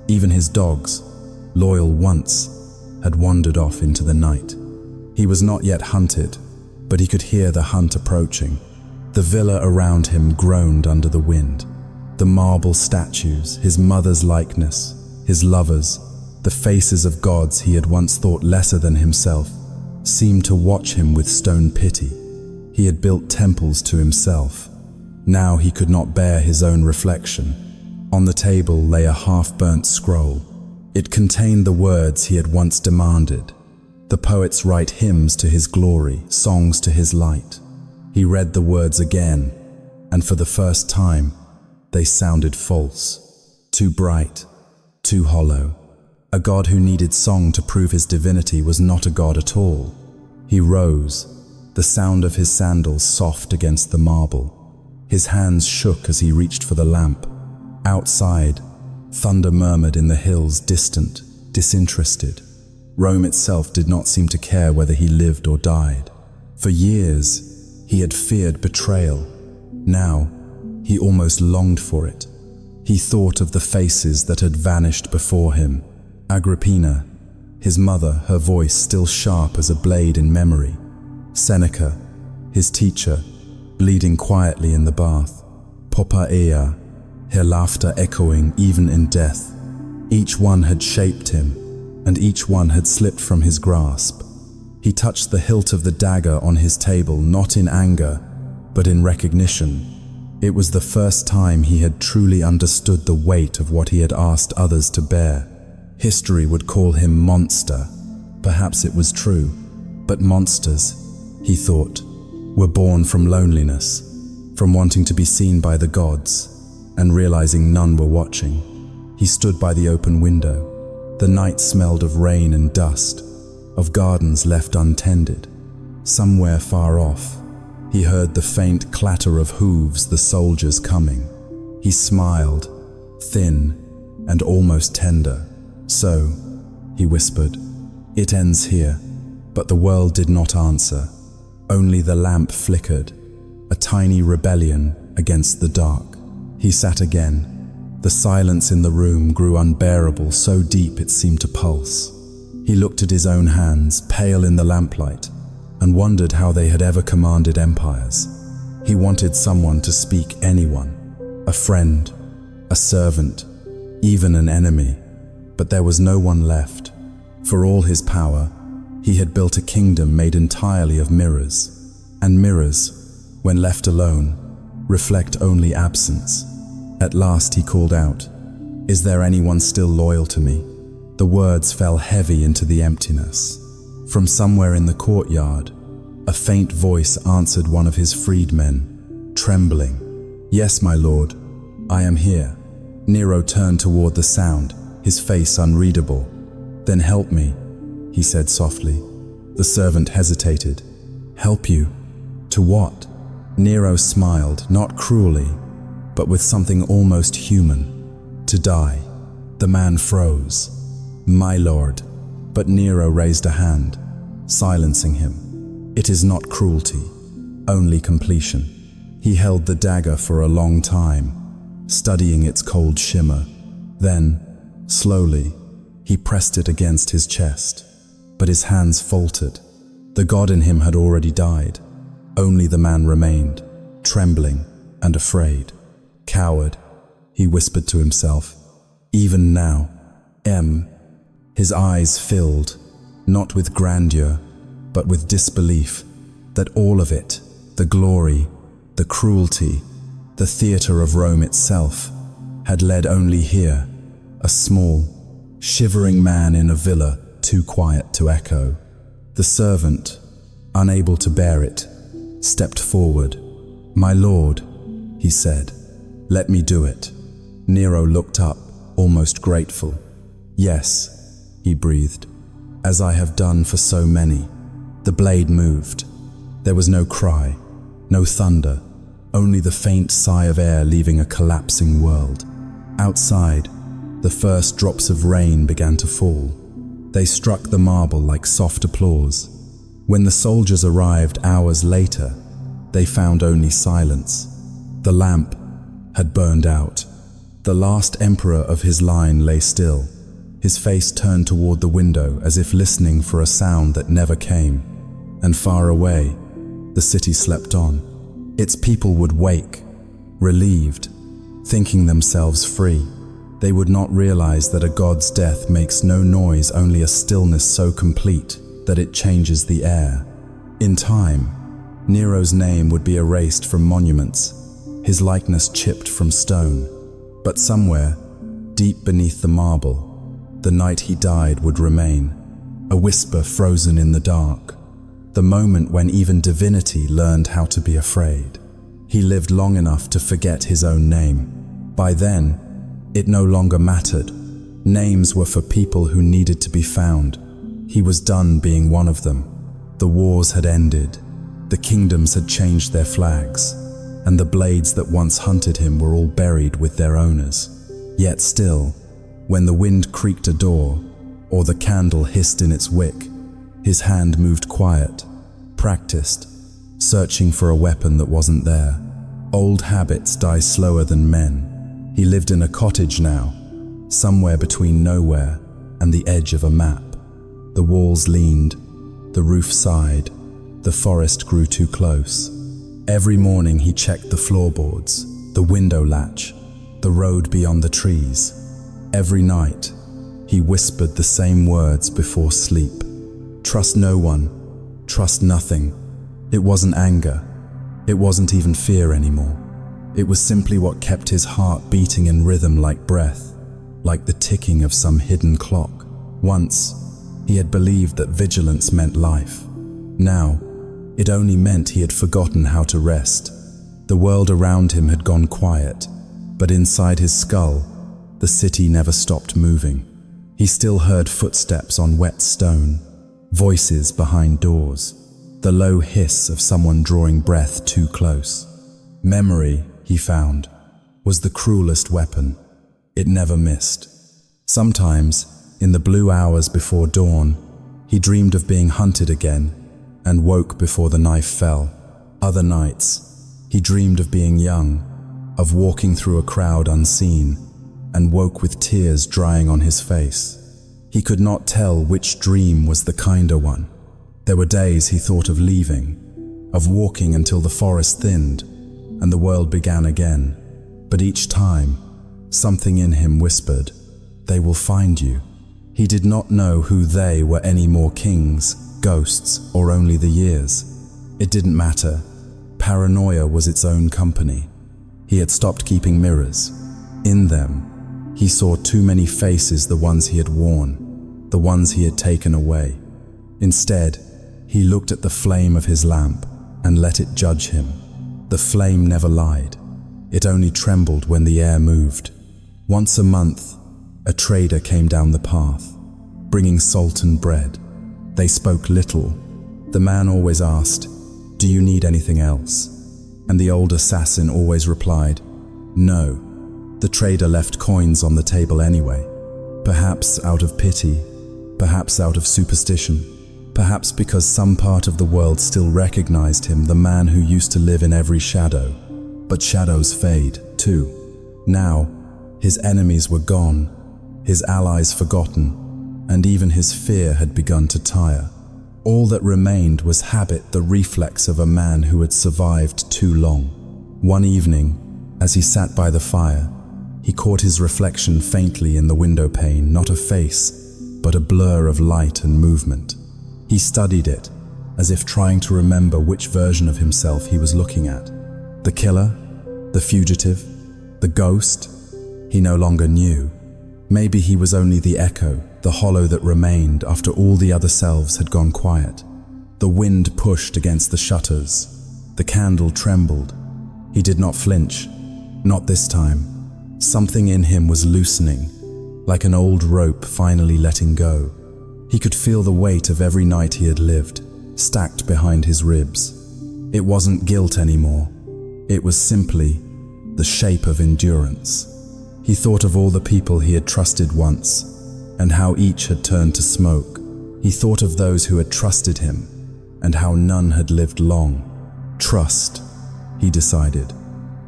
Even his dogs, loyal once, had wandered off into the night. He was not yet hunted, but he could hear the hunt approaching. The villa around him groaned under the wind. The marble statues, his mother's likeness, his lovers, the faces of gods he had once thought lesser than himself, seemed to watch him with stone pity. He had built temples to himself. Now he could not bear his own reflection. On the table lay a half-burnt scroll. It contained the words he had once demanded. The poets write hymns to his glory, songs to his light. He read the words again, and for the first time, they sounded false, too bright, too hollow. A god who needed song to prove his divinity was not a god at all. He rose, the sound of his sandals soft against the marble. His hands shook as he reached for the lamp. Outside, thunder murmured in the hills, distant, disinterested. Rome itself did not seem to care whether he lived or died. For years, he had feared betrayal. Now, he almost longed for it. He thought of the faces that had vanished before him. Agrippina, his mother, her voice still sharp as a blade in memory. Seneca, his teacher, bleeding quietly in the bath. Popa Ea, her laughter echoing even in death. Each one had shaped him, and each one had slipped from his grasp. He touched the hilt of the dagger on his table, not in anger, but in recognition. It was the first time he had truly understood the weight of what he had asked others to bear. History would call him monster. Perhaps it was true, but monsters, he thought, were born from loneliness, from wanting to be seen by the gods, and realizing none were watching. He stood by the open window. The night smelled of rain and dust, of gardens left untended. Somewhere far off, he heard the faint clatter of hooves, the soldiers coming. He smiled, thin and almost tender. "So," he whispered, "it ends here." But the world did not answer. Only the lamp flickered, a tiny rebellion against the dark. He sat again. The silence in the room grew unbearable, so deep it seemed to pulse. He looked at his own hands, pale in the lamplight, and wondered how they had ever commanded empires. He wanted someone to speak, anyone, a friend, a servant, even an enemy, but there was no one left. For all his power, he had built a kingdom made entirely of mirrors, and mirrors, when left alone, reflect only absence. At last he called out, "Is there anyone still loyal to me?" The words fell heavy into the emptiness. From somewhere in the courtyard, a faint voice answered one of his freedmen, trembling. "Yes, my lord, I am here." Nero turned toward the sound, his face unreadable. "Then help me," he said softly. The servant hesitated. "Help you? To what?" Nero smiled, not cruelly, but with something almost human. "To die." The man froze. "My lord." But Nero raised a hand, silencing him. "It is not cruelty, only completion." He held the dagger for a long time, studying its cold shimmer. Then, slowly, he pressed it against his chest. But his hands faltered. The god in him had already died. Only the man remained, trembling and afraid. "Coward," he whispered to himself. "Even now, His eyes filled, not with grandeur, but with disbelief, that all of it, the glory, the cruelty, the theater of Rome itself, had led only here, a small, shivering man in a villa too quiet to echo. The servant, unable to bear it, stepped forward. "My lord," he said, "let me do it." Nero looked up, almost grateful. "Yes," he breathed, "as I have done for so many." The blade moved. There was no cry, no thunder, only the faint sigh of air leaving a collapsing world. Outside, the first drops of rain began to fall. They struck the marble like soft applause. When the soldiers arrived hours later, they found only silence. The lamp had burned out. The last emperor of his line lay still, his face turned toward the window as if listening for a sound that never came. And far away, the city slept on. Its people would wake, relieved, thinking themselves free. They would not realize that a god's death makes no noise, only a stillness so complete that it changes the air. In time, Nero's name would be erased from monuments, his likeness chipped from stone. But somewhere, deep beneath the marble, the night he died would remain, a whisper frozen in the dark, the moment when even divinity learned how to be afraid. He lived long enough to forget his own name. By then, it no longer mattered. Names were for people who needed to be found. He was done being one of them. The wars had ended. The kingdoms had changed their flags, and the blades that once hunted him were all buried with their owners. Yet still, when the wind creaked a door, or the candle hissed in its wick, his hand moved quiet, practiced, searching for a weapon that wasn't there. Old habits die slower than men. He lived in a cottage now, somewhere between nowhere and the edge of a map. The walls leaned, the roof sighed, the forest grew too close. Every morning he checked the floorboards, the window latch, the road beyond the trees. Every night, he whispered the same words before sleep. Trust no one, trust nothing. It wasn't anger. It wasn't even fear anymore. It was simply what kept his heart beating in rhythm like breath, like the ticking of some hidden clock. Once, he had believed that vigilance meant life. Now, it only meant he had forgotten how to rest. The world around him had gone quiet, but inside his skull, the city never stopped moving. He still heard footsteps on wet stone, voices behind doors, the low hiss of someone drawing breath too close. Memory, he found, was the cruelest weapon. It never missed. Sometimes, in the blue hours before dawn, he dreamed of being hunted again and woke before the knife fell. Other nights, he dreamed of being young, of walking through a crowd unseen, and woke with tears drying on his face. He could not tell which dream was the kinder one. There were days he thought of leaving, of walking until the forest thinned and the world began again. But each time, something in him whispered, "They will find you." He did not know who they were any more, kings, ghosts, or only the years. It didn't matter. Paranoia was its own company. He had stopped keeping mirrors. In them, he saw too many faces, the ones he had worn, the ones he had taken away. Instead, he looked at the flame of his lamp and let it judge him. The flame never lied. It only trembled when the air moved. Once a month, a trader came down the path, bringing salt and bread. They spoke little. The man always asked, "Do you need anything else?" And the old assassin always replied, "No." The trader left coins on the table anyway, perhaps out of pity, perhaps out of superstition, perhaps because some part of the world still recognized him, the man who used to live in every shadow. But shadows fade, too. Now, his enemies were gone, his allies forgotten, and even his fear had begun to tire. All that remained was habit, the reflex of a man who had survived too long. One evening, as he sat by the fire, he caught his reflection faintly in the window pane, not a face, but a blur of light and movement. He studied it, as if trying to remember which version of himself he was looking at. The killer? The fugitive? The ghost? He no longer knew. Maybe he was only the echo, the hollow that remained after all the other selves had gone quiet. The wind pushed against the shutters. The candle trembled. He did not flinch. Not this time. Something in him was loosening, like an old rope finally letting go. He could feel the weight of every night he had lived, stacked behind his ribs. It wasn't guilt anymore. It was simply the shape of endurance. He thought of all the people he had trusted once, and how each had turned to smoke. He thought of those who had trusted him, and how none had lived long. Trust, he decided,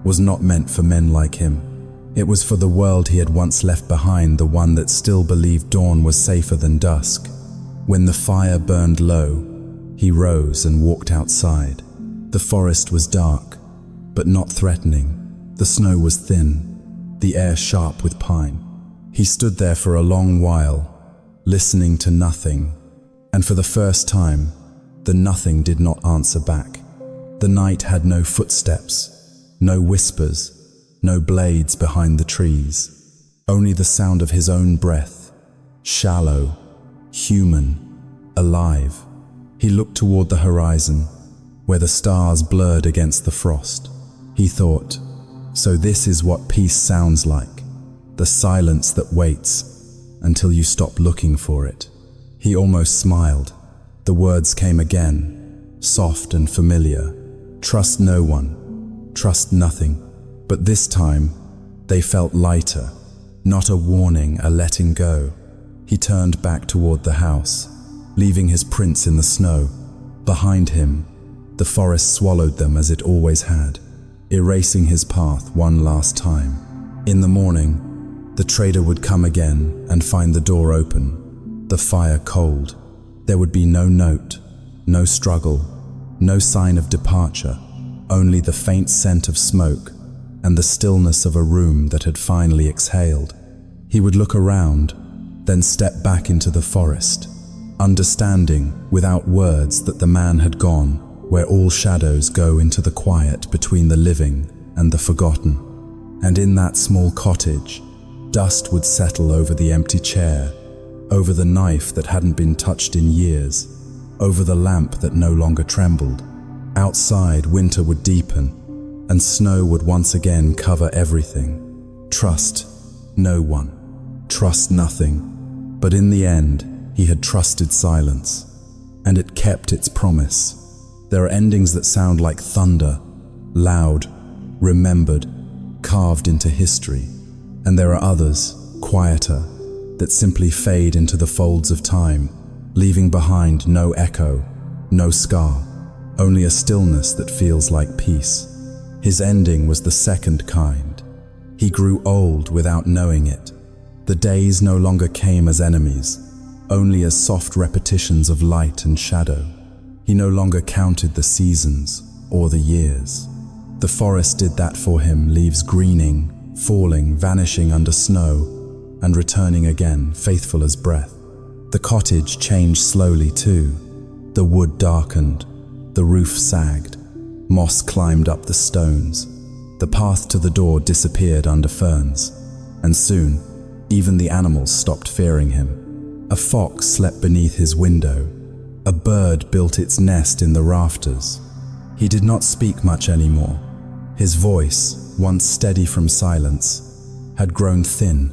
was not meant for men like him. It was for the world he had once left behind, the one that still believed dawn was safer than dusk. When the fire burned low, he rose and walked outside. The forest was dark, but not threatening. The snow was thin, the air sharp with pine. He stood there for a long while, listening to nothing, and for the first time, the nothing did not answer back. The night had no footsteps, no whispers, no blades behind the trees, only the sound of his own breath, shallow, human, alive. He looked toward the horizon, where the stars blurred against the frost. He thought, so this is what peace sounds like, the silence that waits until you stop looking for it. He almost smiled. The words came again, soft and familiar. Trust no one, trust nothing. But this time, they felt lighter, not a warning, a letting go. He turned back toward the house, leaving his prints in the snow. Behind him, the forest swallowed them as it always had, erasing his path one last time. In the morning, the trader would come again and find the door open, the fire cold. There would be no note, no struggle, No sign of departure, only the faint scent of smoke and the stillness of a room that had finally exhaled. He would look around, then step back into the forest, understanding without words that the man had gone where all shadows go into the quiet between the living and the forgotten. And in that small cottage, dust would settle over the empty chair, over the knife that hadn't been touched in years, over the lamp that no longer trembled. Outside, winter would deepen, and snow would once again cover everything. Trust no one. Trust nothing. But in the end, he had trusted silence, and it kept its promise. There are endings that sound like thunder, loud, remembered, carved into history. And there are others, quieter, that simply fade into the folds of time, leaving behind no echo, no scar, only a stillness that feels like peace. His ending was the second kind. He grew old without knowing it. The days no longer came as enemies, only as soft repetitions of light and shadow. He no longer counted the seasons or the years. The forest did that for him, leaves greening, falling, vanishing under snow, and returning again, faithful as breath. The cottage changed slowly too. The wood darkened, the roof sagged, moss climbed up the stones. The path to the door disappeared under ferns, and soon, even the animals stopped fearing him. A fox slept beneath his window. A bird built its nest in the rafters. He did not speak much anymore. His voice, once steady from silence, had grown thin,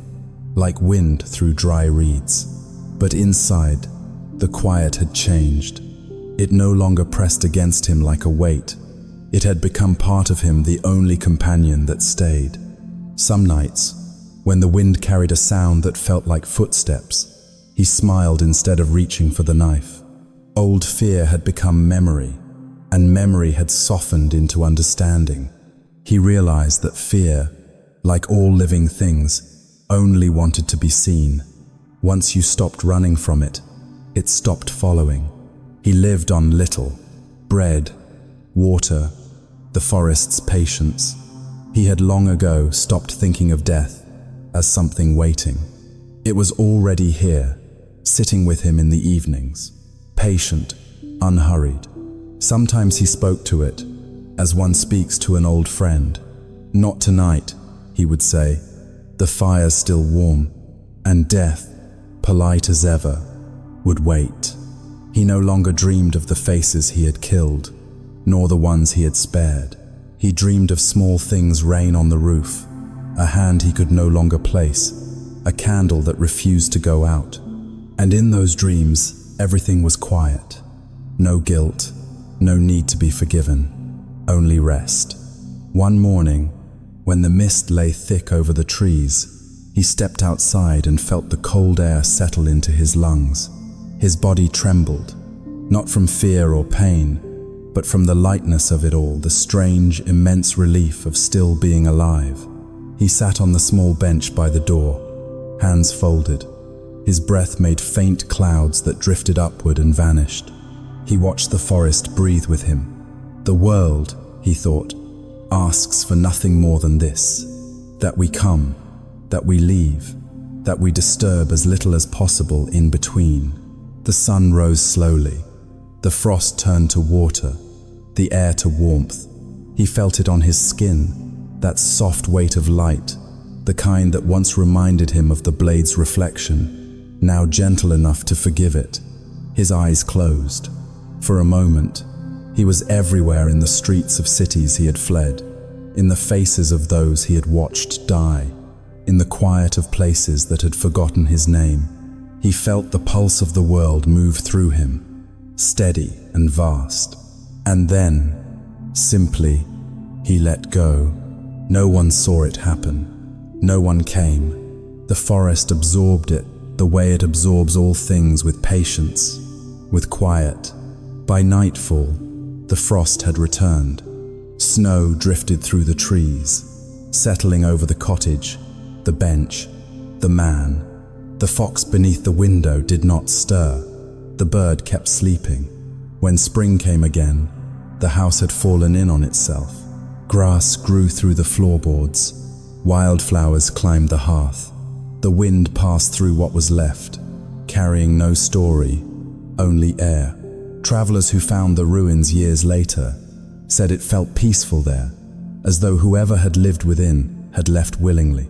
like wind through dry reeds. But inside, the quiet had changed. It no longer pressed against him like a weight. It had become part of him, the only companion that stayed. Some nights, when the wind carried a sound that felt like footsteps, he smiled instead of reaching for the knife. Old fear had become memory, and memory had softened into understanding. He realized that fear, like all living things, only wanted to be seen. Once you stopped running from it, it stopped following. He lived on little: bread, water, the forest's patience. He had long ago stopped thinking of death as something waiting. It was already here, sitting with him in the evenings, patient, unhurried. Sometimes he spoke to it, as one speaks to an old friend. "Not tonight," he would say. The fire's still warm, and death, polite as ever, would wait. He no longer dreamed of the faces he had killed, nor the ones he had spared. He dreamed of small things: rain on the roof, a hand he could no longer place, a candle that refused to go out. And in those dreams, everything was quiet. No guilt, no need to be forgiven, only rest. One morning, when the mist lay thick over the trees, he stepped outside and felt the cold air settle into his lungs. His body trembled, not from fear or pain, but from the lightness of it all, the strange, immense relief of still being alive. He sat on the small bench by the door, hands folded. His breath made faint clouds that drifted upward and vanished. He watched the forest breathe with him. The world, he thought, asks for nothing more than this: that we come, that we leave, that we disturb as little as possible in between. The sun rose slowly. The frost turned to water, the air to warmth. He felt it on his skin, that soft weight of light, the kind that once reminded him of the blade's reflection, now gentle enough to forgive it. His eyes closed. For a moment, he was everywhere, in the streets of cities he had fled, in the faces of those he had watched die, in the quiet of places that had forgotten his name. He felt the pulse of the world move through him, steady and vast. And then, simply, he let go. No one saw it happen. No one came. The forest absorbed it, the way it absorbs all things, with patience, with quiet. By nightfall, the frost had returned. Snow drifted through the trees, settling over the cottage, the bench, the man. The fox beneath the window did not stir. The bird kept sleeping. When spring came again, the house had fallen in on itself. Grass grew through the floorboards. Wildflowers climbed the hearth. The wind passed through what was left, carrying no story, only air. Travelers who found the ruins years later said it felt peaceful there, as though whoever had lived within had left willingly.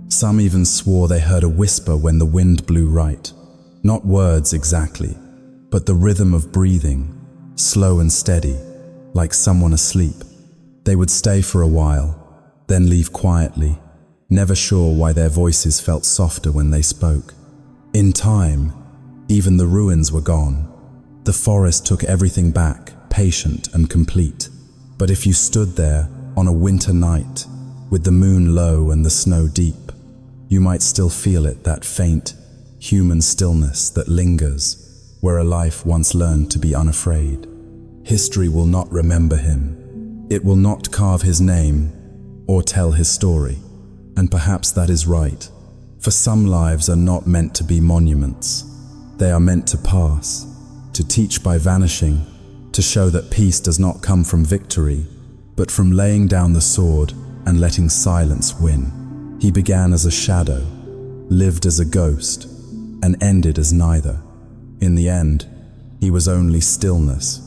Some even swore they heard a whisper when the wind blew right. Not words exactly, but the rhythm of breathing, slow and steady, like someone asleep. They would stay for a while, then leave quietly, never sure why their voices felt softer when they spoke. In time, even the ruins were gone. The forest took everything back, patient and complete. But if you stood there on a winter night, with the moon low and the snow deep, you might still feel it, that faint, human stillness that lingers where a life once learned to be unafraid. History will not remember him. It will not carve his name or tell his story. And perhaps that is right, for some lives are not meant to be monuments. They are meant to pass, to teach by vanishing, to show that peace does not come from victory, but from laying down the sword and letting silence win. He began as a shadow, lived as a ghost, and ended as neither. In the end, he was only stillness,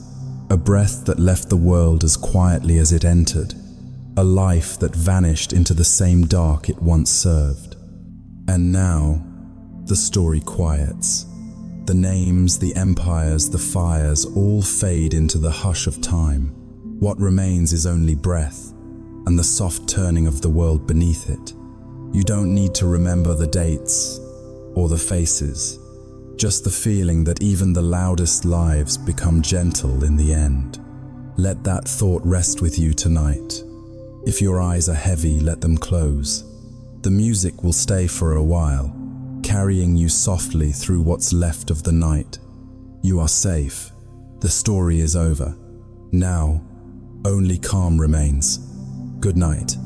a breath that left the world as quietly as it entered, a life that vanished into the same dark it once served. And now, the story quiets. The names, the empires, the fires all fade into the hush of time. What remains is only breath and the soft turning of the world beneath it. You don't need to remember the dates or the faces, just the feeling that even the loudest lives become gentle in the end. Let that thought rest with you tonight. If your eyes are heavy, let them close. The music will stay for a while, carrying you softly through what's left of the night. You are safe. The story is over. Now, only calm remains. Good night.